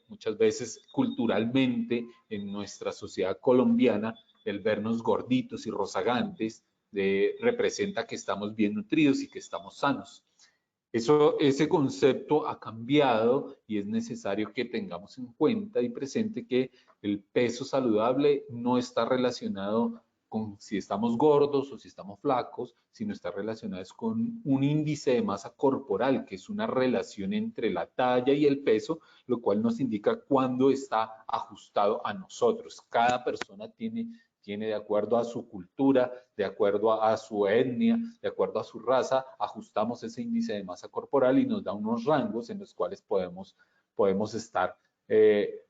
muchas veces culturalmente en nuestra sociedad colombiana el vernos gorditos y rozagantes representa que estamos bien nutridos y que estamos sanos. Ese concepto ha cambiado y es necesario que tengamos en cuenta y presente que el peso saludable no está relacionado con si estamos gordos o si estamos flacos, sino está relacionado con un índice de masa corporal, que es una relación entre la talla y el peso, lo cual nos indica cuándo está ajustado a nosotros. Cada persona tiene de acuerdo a su cultura, de acuerdo a su etnia, de acuerdo a su raza, ajustamos ese índice de masa corporal y nos da unos rangos en los cuales podemos estar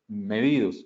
medidos.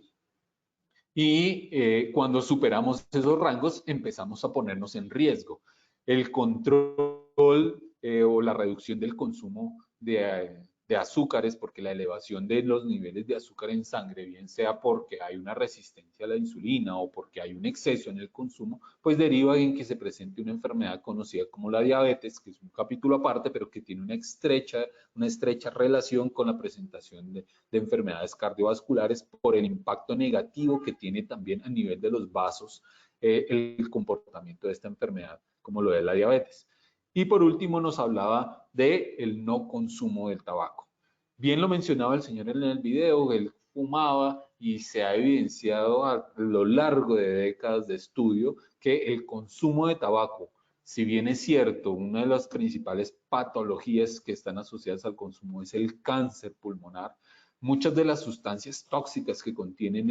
Y cuando superamos esos rangos, empezamos a ponernos en riesgo. El control o la reducción del consumo de azúcares, porque la elevación de los niveles de azúcar en sangre, bien sea porque hay una resistencia a la insulina o porque hay un exceso en el consumo, pues deriva en que se presente una enfermedad conocida como la diabetes, que es un capítulo aparte, pero que tiene una estrecha relación con la presentación de enfermedades cardiovasculares por el impacto negativo que tiene también a nivel de los vasos el comportamiento de esta enfermedad, como lo de la diabetes. Y por último nos hablaba del no consumo del tabaco. Bien lo mencionaba el señor en el video, él fumaba y se ha evidenciado a lo largo de décadas de estudio que el consumo de tabaco, si bien es cierto, una de las principales patologías que están asociadas al consumo es el cáncer pulmonar, muchas de las sustancias tóxicas que contienen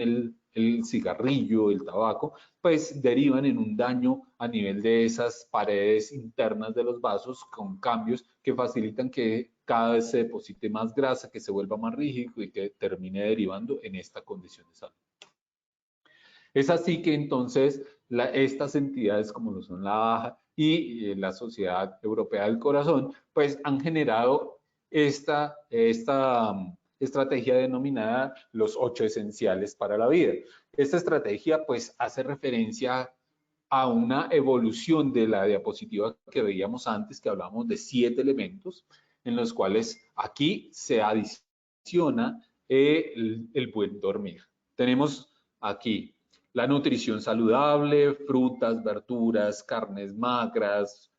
el cigarrillo, el tabaco, pues derivan en un daño a nivel de esas paredes internas de los vasos con cambios que facilitan que cada vez se deposite más grasa, que se vuelva más rígido y que termine derivando en esta condición de salud. Es así que entonces estas entidades como lo son la AJA y la Sociedad Europea del Corazón, pues han generado esta estrategia denominada los 8 esenciales para la vida. Esta estrategia pues hace referencia a una evolución de la diapositiva que veíamos antes, que hablábamos de 7 elementos, en los cuales aquí se adiciona el buen dormir. Tenemos aquí la nutrición saludable, frutas, verduras, carnes magras,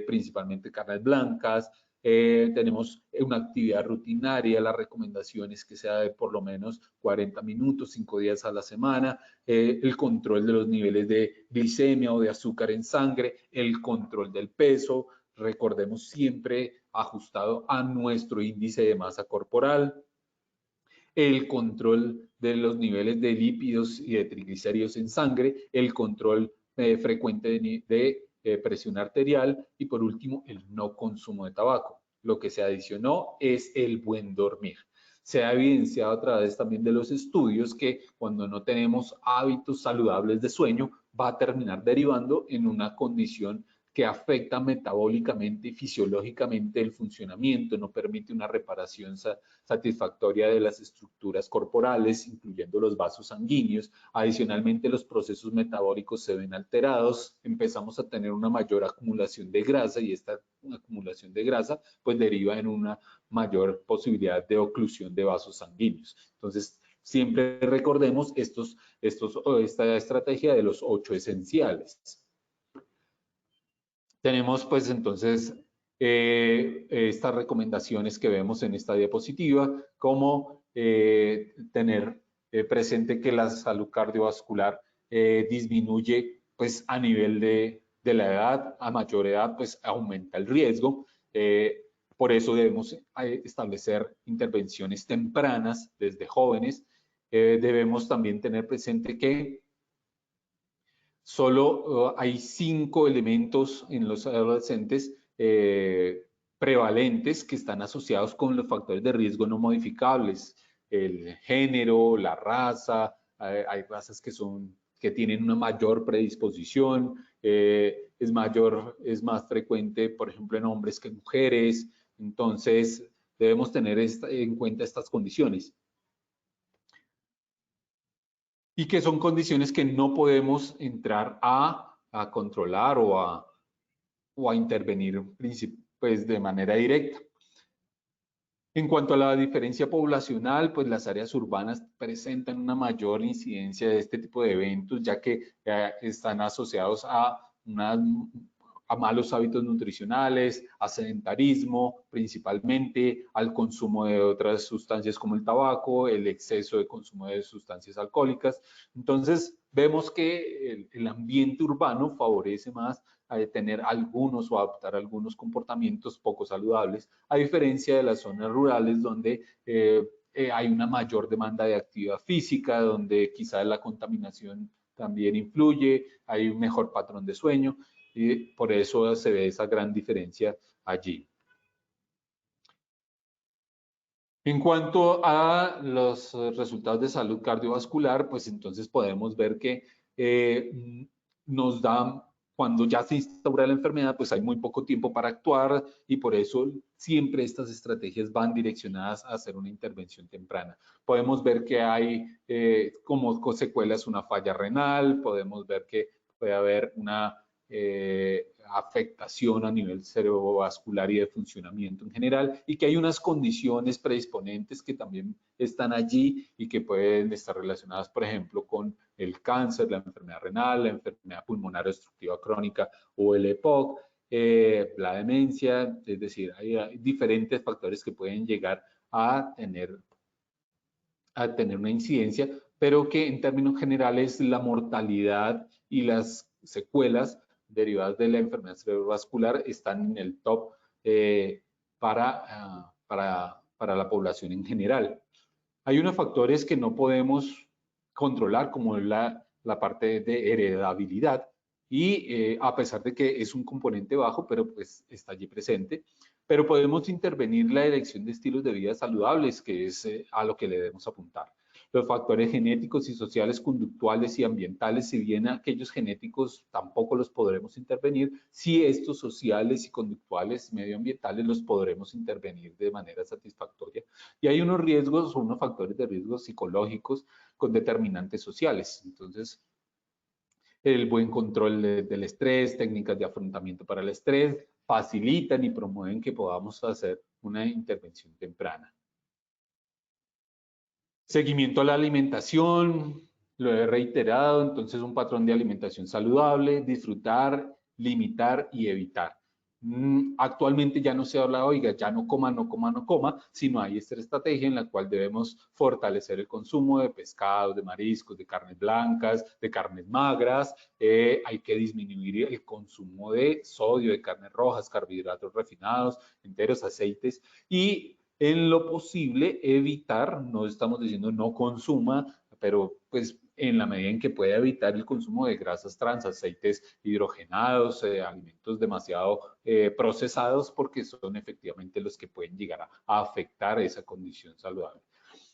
principalmente carnes blancas. Tenemos una actividad rutinaria, la recomendación es que sea de por lo menos 40 minutos, 5 días a la semana, el control de los niveles de glicemia o de azúcar en sangre, el control del peso, recordemos siempre ajustado a nuestro índice de masa corporal, el control de los niveles de lípidos y de triglicéridos en sangre, el control frecuente de presión arterial y por último el no consumo de tabaco. Lo que se adicionó es el buen dormir. Se ha evidenciado a través también de los estudios que cuando no tenemos hábitos saludables de sueño va a terminar derivando en una condición que afecta metabólicamente y fisiológicamente el funcionamiento, no permite una reparación satisfactoria de las estructuras corporales, incluyendo los vasos sanguíneos. Adicionalmente, los procesos metabólicos se ven alterados, empezamos a tener una mayor acumulación de grasa y esta acumulación de grasa pues deriva en una mayor posibilidad de oclusión de vasos sanguíneos. Entonces, siempre recordemos esta estrategia de los 8 esenciales. Tenemos pues entonces estas recomendaciones que vemos en esta diapositiva, como tener presente que la salud cardiovascular disminuye pues a nivel de la edad, a mayor edad pues aumenta el riesgo. Por eso debemos establecer intervenciones tempranas desde jóvenes. Debemos también tener presente que solo hay 5 elementos en los adolescentes prevalentes que están asociados con los factores de riesgo no modificables: el género, la raza, hay razas que tienen una mayor predisposición, es más frecuente, por ejemplo, en hombres que en mujeres. Entonces, debemos tener en cuenta estas condiciones. Y que son condiciones que no podemos entrar a controlar o a intervenir pues, de manera directa. En cuanto a la diferencia poblacional, pues las áreas urbanas presentan una mayor incidencia de este tipo de eventos, ya que están asociados a malos hábitos nutricionales, a sedentarismo principalmente, al consumo de otras sustancias como el tabaco, el exceso de consumo de sustancias alcohólicas. Entonces, vemos que el ambiente urbano favorece más a tener algunos o adoptar algunos comportamientos poco saludables, a diferencia de las zonas rurales donde hay una mayor demanda de actividad física, donde quizás la contaminación también influye, hay un mejor patrón de sueño y por eso se ve esa gran diferencia allí. En cuanto a los resultados de salud cardiovascular, pues entonces podemos ver que nos dan, cuando ya se instaura la enfermedad, pues hay muy poco tiempo para actuar y por eso siempre estas estrategias van direccionadas a hacer una intervención temprana. Podemos ver que hay como secuelas una falla renal, podemos ver que puede haber una afectación a nivel cerebrovascular y de funcionamiento en general, y que hay unas condiciones predisponentes que también están allí y que pueden estar relacionadas, por ejemplo, con el cáncer, la enfermedad renal, la enfermedad pulmonar obstructiva crónica o el EPOC, la demencia. Es decir, hay diferentes factores que pueden llegar a tener una incidencia, pero que en términos generales la mortalidad y las secuelas derivadas de la enfermedad cerebrovascular están en el top para la población en general. Hay unos factores que no podemos controlar, como la parte de heredabilidad, y a pesar de que es un componente bajo, pero pues está allí presente. Pero podemos intervenir la elección de estilos de vida saludables, que es a lo que le debemos apuntar. Los factores genéticos y sociales, conductuales y ambientales, si bien aquellos genéticos tampoco los podremos intervenir, sí estos sociales y conductuales, medioambientales, los podremos intervenir de manera satisfactoria. Y hay unos riesgos o unos factores de riesgo psicológicos con determinantes sociales. Entonces, el buen control del estrés, técnicas de afrontamiento para el estrés, facilitan y promueven que podamos hacer una intervención temprana. Seguimiento a la alimentación, lo he reiterado, entonces un patrón de alimentación saludable, disfrutar, limitar y evitar. Actualmente ya no se habla, oiga, ya no coma, no coma, no coma, sino hay esta estrategia en la cual debemos fortalecer el consumo de pescados, de mariscos, de carnes blancas, de carnes magras. Hay que disminuir el consumo de sodio, de carnes rojas, carbohidratos refinados, enteros, aceites, y en lo posible evitar, no estamos diciendo no consuma, pero pues en la medida en que pueda evitar el consumo de grasas trans, aceites hidrogenados, alimentos demasiado procesados, porque son efectivamente los que pueden llegar a afectar esa condición saludable.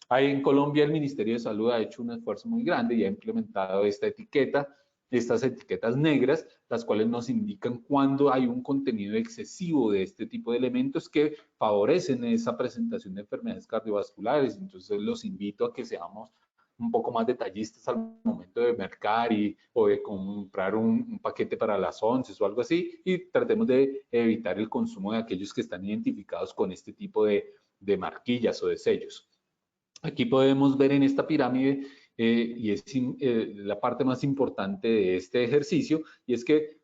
Ahí en Colombia el Ministerio de Salud ha hecho un esfuerzo muy grande y ha implementado esta etiqueta estas etiquetas negras, las cuales nos indican cuando hay un contenido excesivo de este tipo de elementos que favorecen esa presentación de enfermedades cardiovasculares. Entonces los invito a que seamos un poco más detallistas al momento de mercar o de comprar un paquete para las 11 o algo así, y tratemos de evitar el consumo de aquellos que están identificados con este tipo de marquillas o de sellos. Aquí podemos ver en esta pirámide, y es la parte más importante de este ejercicio, y es que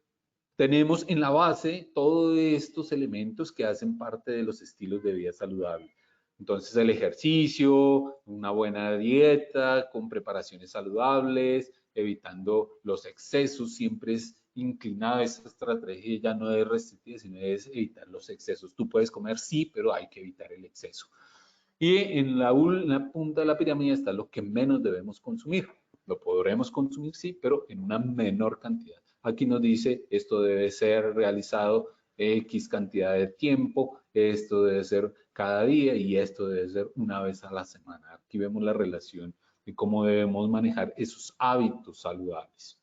tenemos en la base todos estos elementos que hacen parte de los estilos de vida saludable. Entonces, el ejercicio, una buena dieta con preparaciones saludables, evitando los excesos, siempre es inclinada esa estrategia, ya no es restrictiva, sino es evitar los excesos. Tú puedes comer, sí, pero hay que evitar el exceso. Y en la punta de la pirámide está lo que menos debemos consumir. Lo podremos consumir, sí, pero en una menor cantidad. Aquí nos dice, esto debe ser realizado X cantidad de tiempo, esto debe ser cada día y esto debe ser una vez a la semana. Aquí vemos la relación de cómo debemos manejar esos hábitos saludables.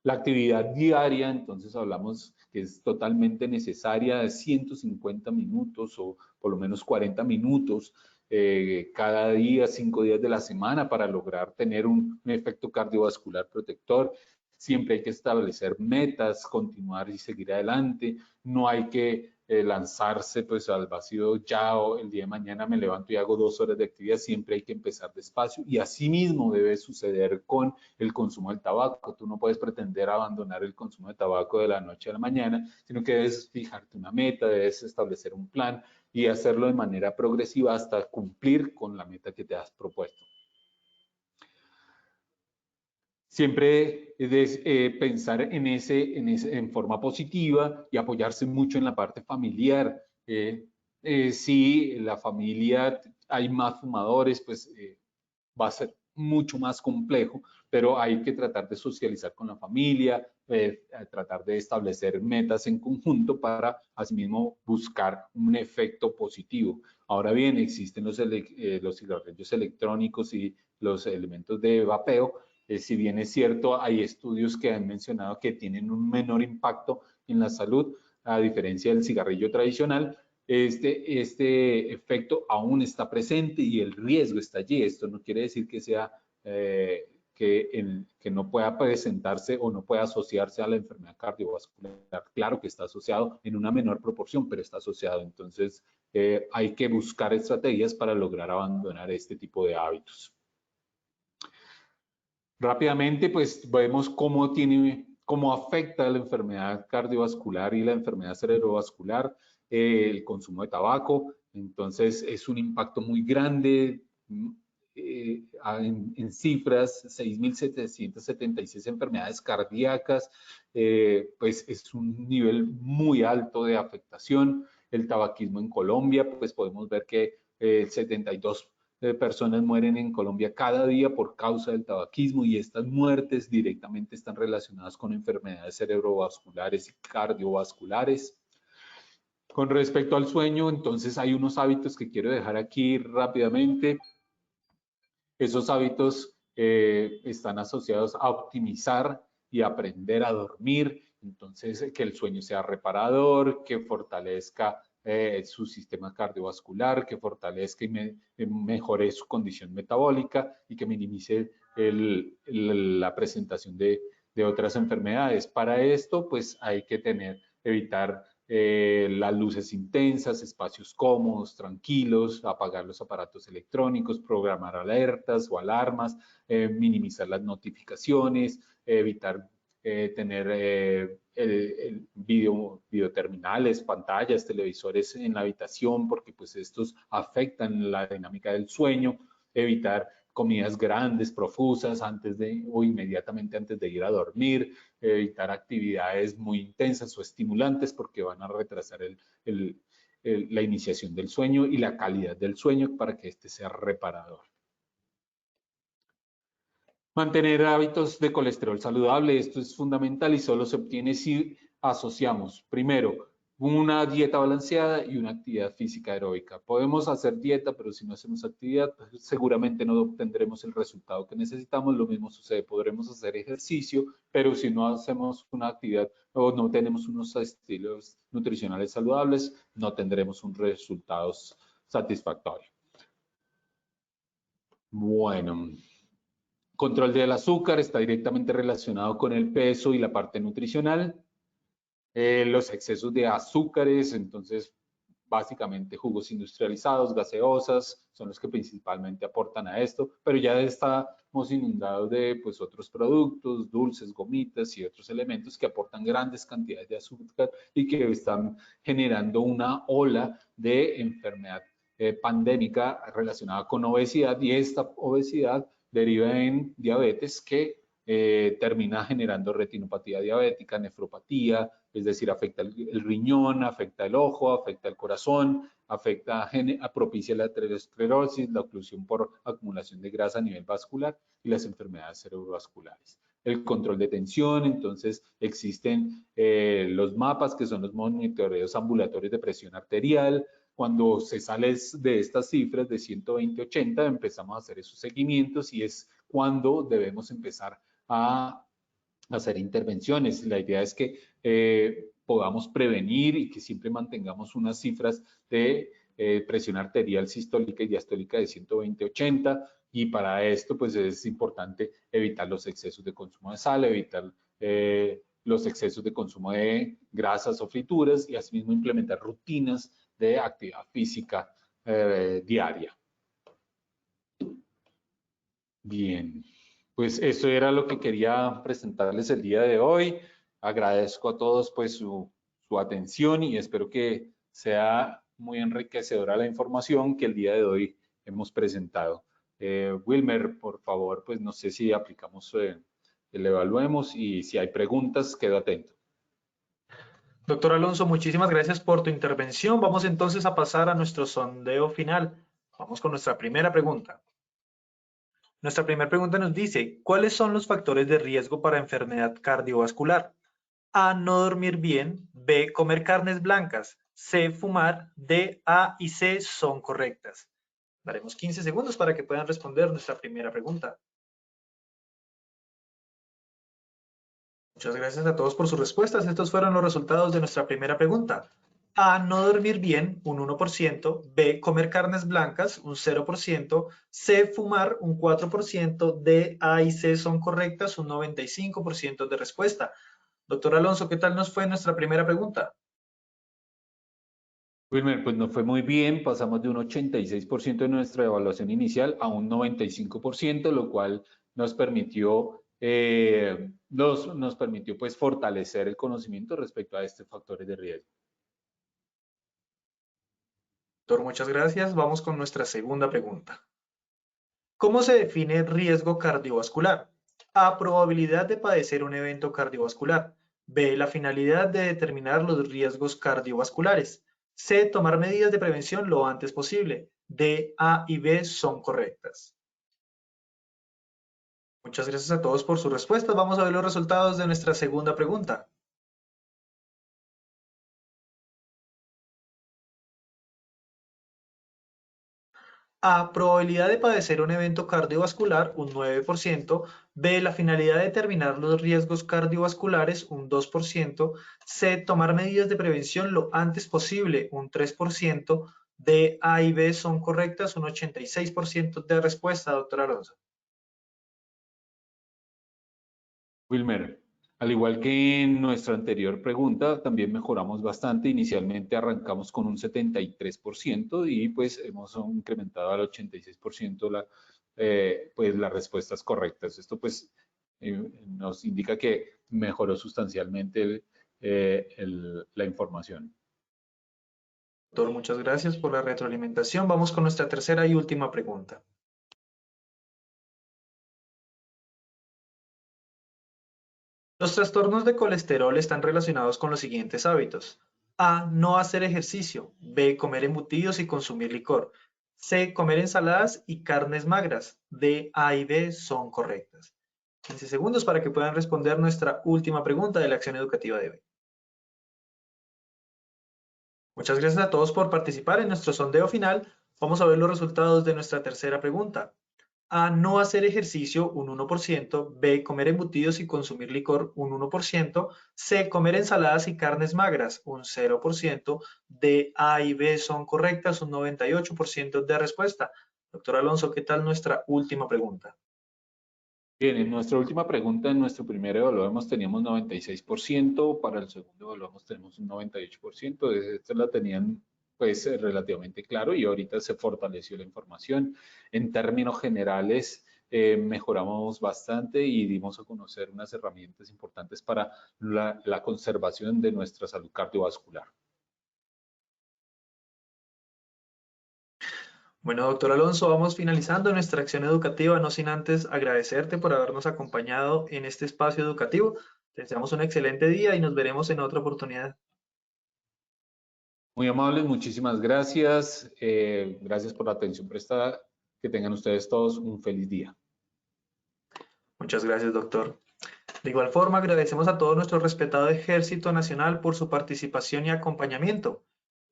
La actividad diaria, entonces hablamos que es totalmente necesaria, de 150 minutos o por lo menos 40 minutos cada día, 5 días de la semana para lograr tener un efecto cardiovascular protector. Siempre hay que establecer metas, continuar y seguir adelante. No hay que lanzarse pues al vacío ya, o el día de mañana me levanto y hago 2 horas de actividad. Siempre hay que empezar despacio, y así mismo debe suceder con el consumo del tabaco. Tú no puedes pretender abandonar el consumo de tabaco de la noche a la mañana, sino que debes fijarte una meta, debes establecer un plan y hacerlo de manera progresiva hasta cumplir con la meta que te has propuesto. Siempre es pensar en forma positiva y apoyarse mucho en la parte familiar. Si en la familia hay más fumadores, pues va a ser mucho más complejo, pero hay que tratar de socializar con la familia, tratar de establecer metas en conjunto para asimismo buscar un efecto positivo. Ahora bien, existen los cigarrillos electrónicos y los elementos de vapeo. Si bien es cierto, hay estudios que han mencionado que tienen un menor impacto en la salud, a diferencia del cigarrillo tradicional. Este efecto aún está presente y el riesgo está allí. Esto no quiere decir que sea que no pueda presentarse o no pueda asociarse a la enfermedad cardiovascular. Claro que está asociado en una menor proporción, pero está asociado. Entonces, hay que buscar estrategias para lograr abandonar este tipo de hábitos. Rápidamente, pues vemos cómo afecta la enfermedad cardiovascular y la enfermedad cerebrovascular el consumo de tabaco. Entonces es un impacto muy grande. En cifras, 6.776 enfermedades cardíacas, pues es un nivel muy alto de afectación. El tabaquismo en Colombia, pues podemos ver que 72 personas mueren en Colombia cada día por causa del tabaquismo, y estas muertes directamente están relacionadas con enfermedades cerebrovasculares y cardiovasculares. Con respecto al sueño, entonces hay unos hábitos que quiero dejar aquí rápidamente. Esos hábitos están asociados a optimizar y aprender a dormir. Entonces, que el sueño sea reparador, que fortalezca su sistema cardiovascular, que fortalezca y mejore su condición metabólica y que minimice la presentación de otras enfermedades. Para esto, pues hay que evitar las luces intensas, espacios cómodos, tranquilos, apagar los aparatos electrónicos, programar alertas o alarmas, minimizar las notificaciones, evitar tener videoterminales, pantallas, televisores en la habitación, porque pues estos afectan la dinámica del sueño. Evitar comidas grandes, profusas o inmediatamente antes de ir a dormir. Evitar actividades muy intensas o estimulantes, porque van a retrasar la iniciación del sueño y la calidad del sueño para que este sea reparador. Mantener hábitos de colesterol saludable, esto es fundamental y solo se obtiene si asociamos, primero, una dieta balanceada y una actividad física aeróbica. Podemos hacer dieta, pero si no hacemos actividad, pues seguramente no obtendremos el resultado que necesitamos. Lo mismo sucede, podremos hacer ejercicio, pero si no hacemos una actividad o no tenemos unos estilos nutricionales saludables, no tendremos un resultado satisfactorio. Bueno, control del azúcar está directamente relacionado con el peso y la parte nutricional. Los excesos de azúcares, entonces básicamente jugos industrializados, gaseosas, son los que principalmente aportan a esto, pero ya estamos inundados de pues, otros productos, dulces, gomitas y otros elementos que aportan grandes cantidades de azúcar y que están generando una ola de enfermedad pandémica relacionada con obesidad, y esta obesidad deriva en diabetes que termina generando retinopatía diabética, nefropatía, es decir, afecta el riñón, afecta el ojo, afecta el corazón, propicia la aterosclerosis, la oclusión por acumulación de grasa a nivel vascular y las enfermedades cerebrovasculares. El control de tensión, entonces existen los mapas, que son los monitoreos ambulatorios de presión arterial. Cuando se sale de estas cifras de 120-80, empezamos a hacer esos seguimientos y es cuando debemos empezar a hacer intervenciones. La idea es que podamos prevenir y que siempre mantengamos unas cifras de presión arterial sistólica y diastólica de 120-80, y para esto pues es importante evitar los excesos de consumo de sal, evitar los excesos de consumo de grasas o frituras, y asimismo implementar rutinas de actividad física diaria. Bien. Pues eso era lo que quería presentarles el día de hoy. Agradezco a todos pues su atención y espero que sea muy enriquecedora la información que el día de hoy hemos presentado. Wilmer, por favor, pues no sé si aplicamos el evaluemos, y si hay preguntas, quedo atento. Doctor Alonso, muchísimas gracias por tu intervención. Vamos entonces a pasar a nuestro sondeo final. Vamos con nuestra primera pregunta. Nuestra primera pregunta nos dice, ¿cuáles son los factores de riesgo para enfermedad cardiovascular? A, no dormir bien. B, comer carnes blancas. C, fumar. D, A y C son correctas. Daremos 15 segundos para que puedan responder nuestra primera pregunta. Muchas gracias a todos por sus respuestas. Estos fueron los resultados de nuestra primera pregunta. A, no dormir bien, un 1%. B, comer carnes blancas, un 0%. C, fumar, un 4%. D, A y C son correctas, un 95% de respuesta. Doctor Alonso, ¿qué tal nos fue nuestra primera pregunta? Wilmer, pues nos fue muy bien, pasamos de un 86% de nuestra evaluación inicial a un 95%, lo cual nos permitió, pues fortalecer el conocimiento respecto a estos factores de riesgo. Doctor, muchas gracias. Vamos con nuestra segunda pregunta. ¿Cómo se define riesgo cardiovascular? A, probabilidad de padecer un evento cardiovascular. B, la finalidad de determinar los riesgos cardiovasculares. C, tomar medidas de prevención lo antes posible. D, A y B son correctas. Muchas gracias a todos por sus respuestas. Vamos a ver los resultados de nuestra segunda pregunta. A, probabilidad de padecer un evento cardiovascular, un 9%. B, la finalidad de determinar los riesgos cardiovasculares, un 2%. C, tomar medidas de prevención lo antes posible, un 3%. D, A y B son correctas, un 86% de respuesta, doctor Alonso. Wilmer, al igual que en nuestra anterior pregunta, también mejoramos bastante. Inicialmente arrancamos con un 73% y pues hemos incrementado al 86% pues las respuestas correctas. Esto pues nos indica que mejoró sustancialmente la información. Doctor, muchas gracias por la retroalimentación. Vamos con nuestra tercera y última pregunta. Los trastornos de colesterol están relacionados con los siguientes hábitos. A, no hacer ejercicio. B, comer embutidos y consumir licor. C, comer ensaladas y carnes magras. D, A y B son correctas. 15 segundos para que puedan responder nuestra última pregunta de la acción educativa de hoy. Muchas gracias a todos por participar en nuestro sondeo final. Vamos a ver los resultados de nuestra tercera pregunta. A, no hacer ejercicio, un 1%. B, comer embutidos y consumir licor, un 1%. C, comer ensaladas y carnes magras, un 0%. D, A y B son correctas, un 98% de respuesta. Doctor Alonso, ¿qué tal nuestra última pregunta? Bien, en nuestra última pregunta, en nuestro primer evaluamos teníamos 96%, para el segundo evaluamos tenemos un 98%, esta la tenían pues relativamente claro y ahorita se fortaleció la información. En términos generales, mejoramos bastante y dimos a conocer unas herramientas importantes para la conservación de nuestra salud cardiovascular. Bueno, doctor Alonso, vamos finalizando nuestra acción educativa, no sin antes agradecerte por habernos acompañado en este espacio educativo. Te deseamos un excelente día y nos veremos en otra oportunidad. Muy amables, muchísimas gracias. Gracias por la atención prestada. Que tengan ustedes todos un feliz día. Muchas gracias, doctor. De igual forma, agradecemos a todo nuestro respetado Ejército Nacional por su participación y acompañamiento.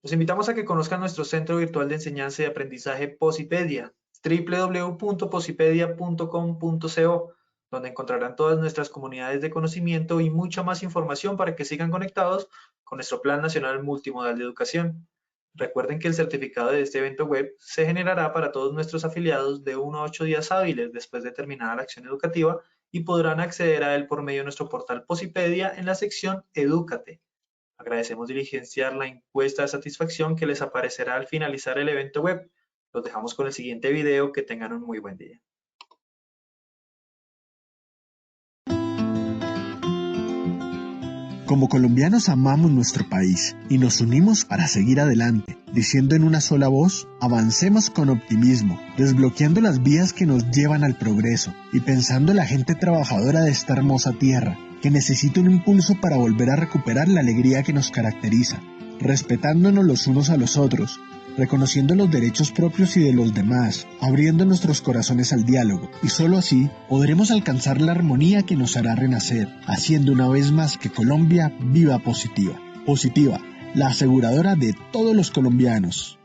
Los invitamos a que conozcan nuestro Centro Virtual de Enseñanza y Aprendizaje Posipedia, www.posipedia.com.co, donde encontrarán todas nuestras comunidades de conocimiento y mucha más información para que sigan conectados con nuestro Plan Nacional Multimodal de Educación. Recuerden que el certificado de este evento web se generará para todos nuestros afiliados de 1 a 8 días hábiles después de terminada la acción educativa y podrán acceder a él por medio de nuestro portal Posipedia en la sección Edúcate. Agradecemos diligenciar la encuesta de satisfacción que les aparecerá al finalizar el evento web. Los dejamos con el siguiente video. Que tengan un muy buen día. Como colombianos amamos nuestro país y nos unimos para seguir adelante, diciendo en una sola voz, avancemos con optimismo, desbloqueando las vías que nos llevan al progreso y pensando en la gente trabajadora de esta hermosa tierra, que necesita un impulso para volver a recuperar la alegría que nos caracteriza, respetándonos los unos a los otros, reconociendo los derechos propios y de los demás, abriendo nuestros corazones al diálogo, y solo así podremos alcanzar la armonía que nos hará renacer, haciendo una vez más que Colombia viva positiva. Positiva, la aseguradora de todos los colombianos.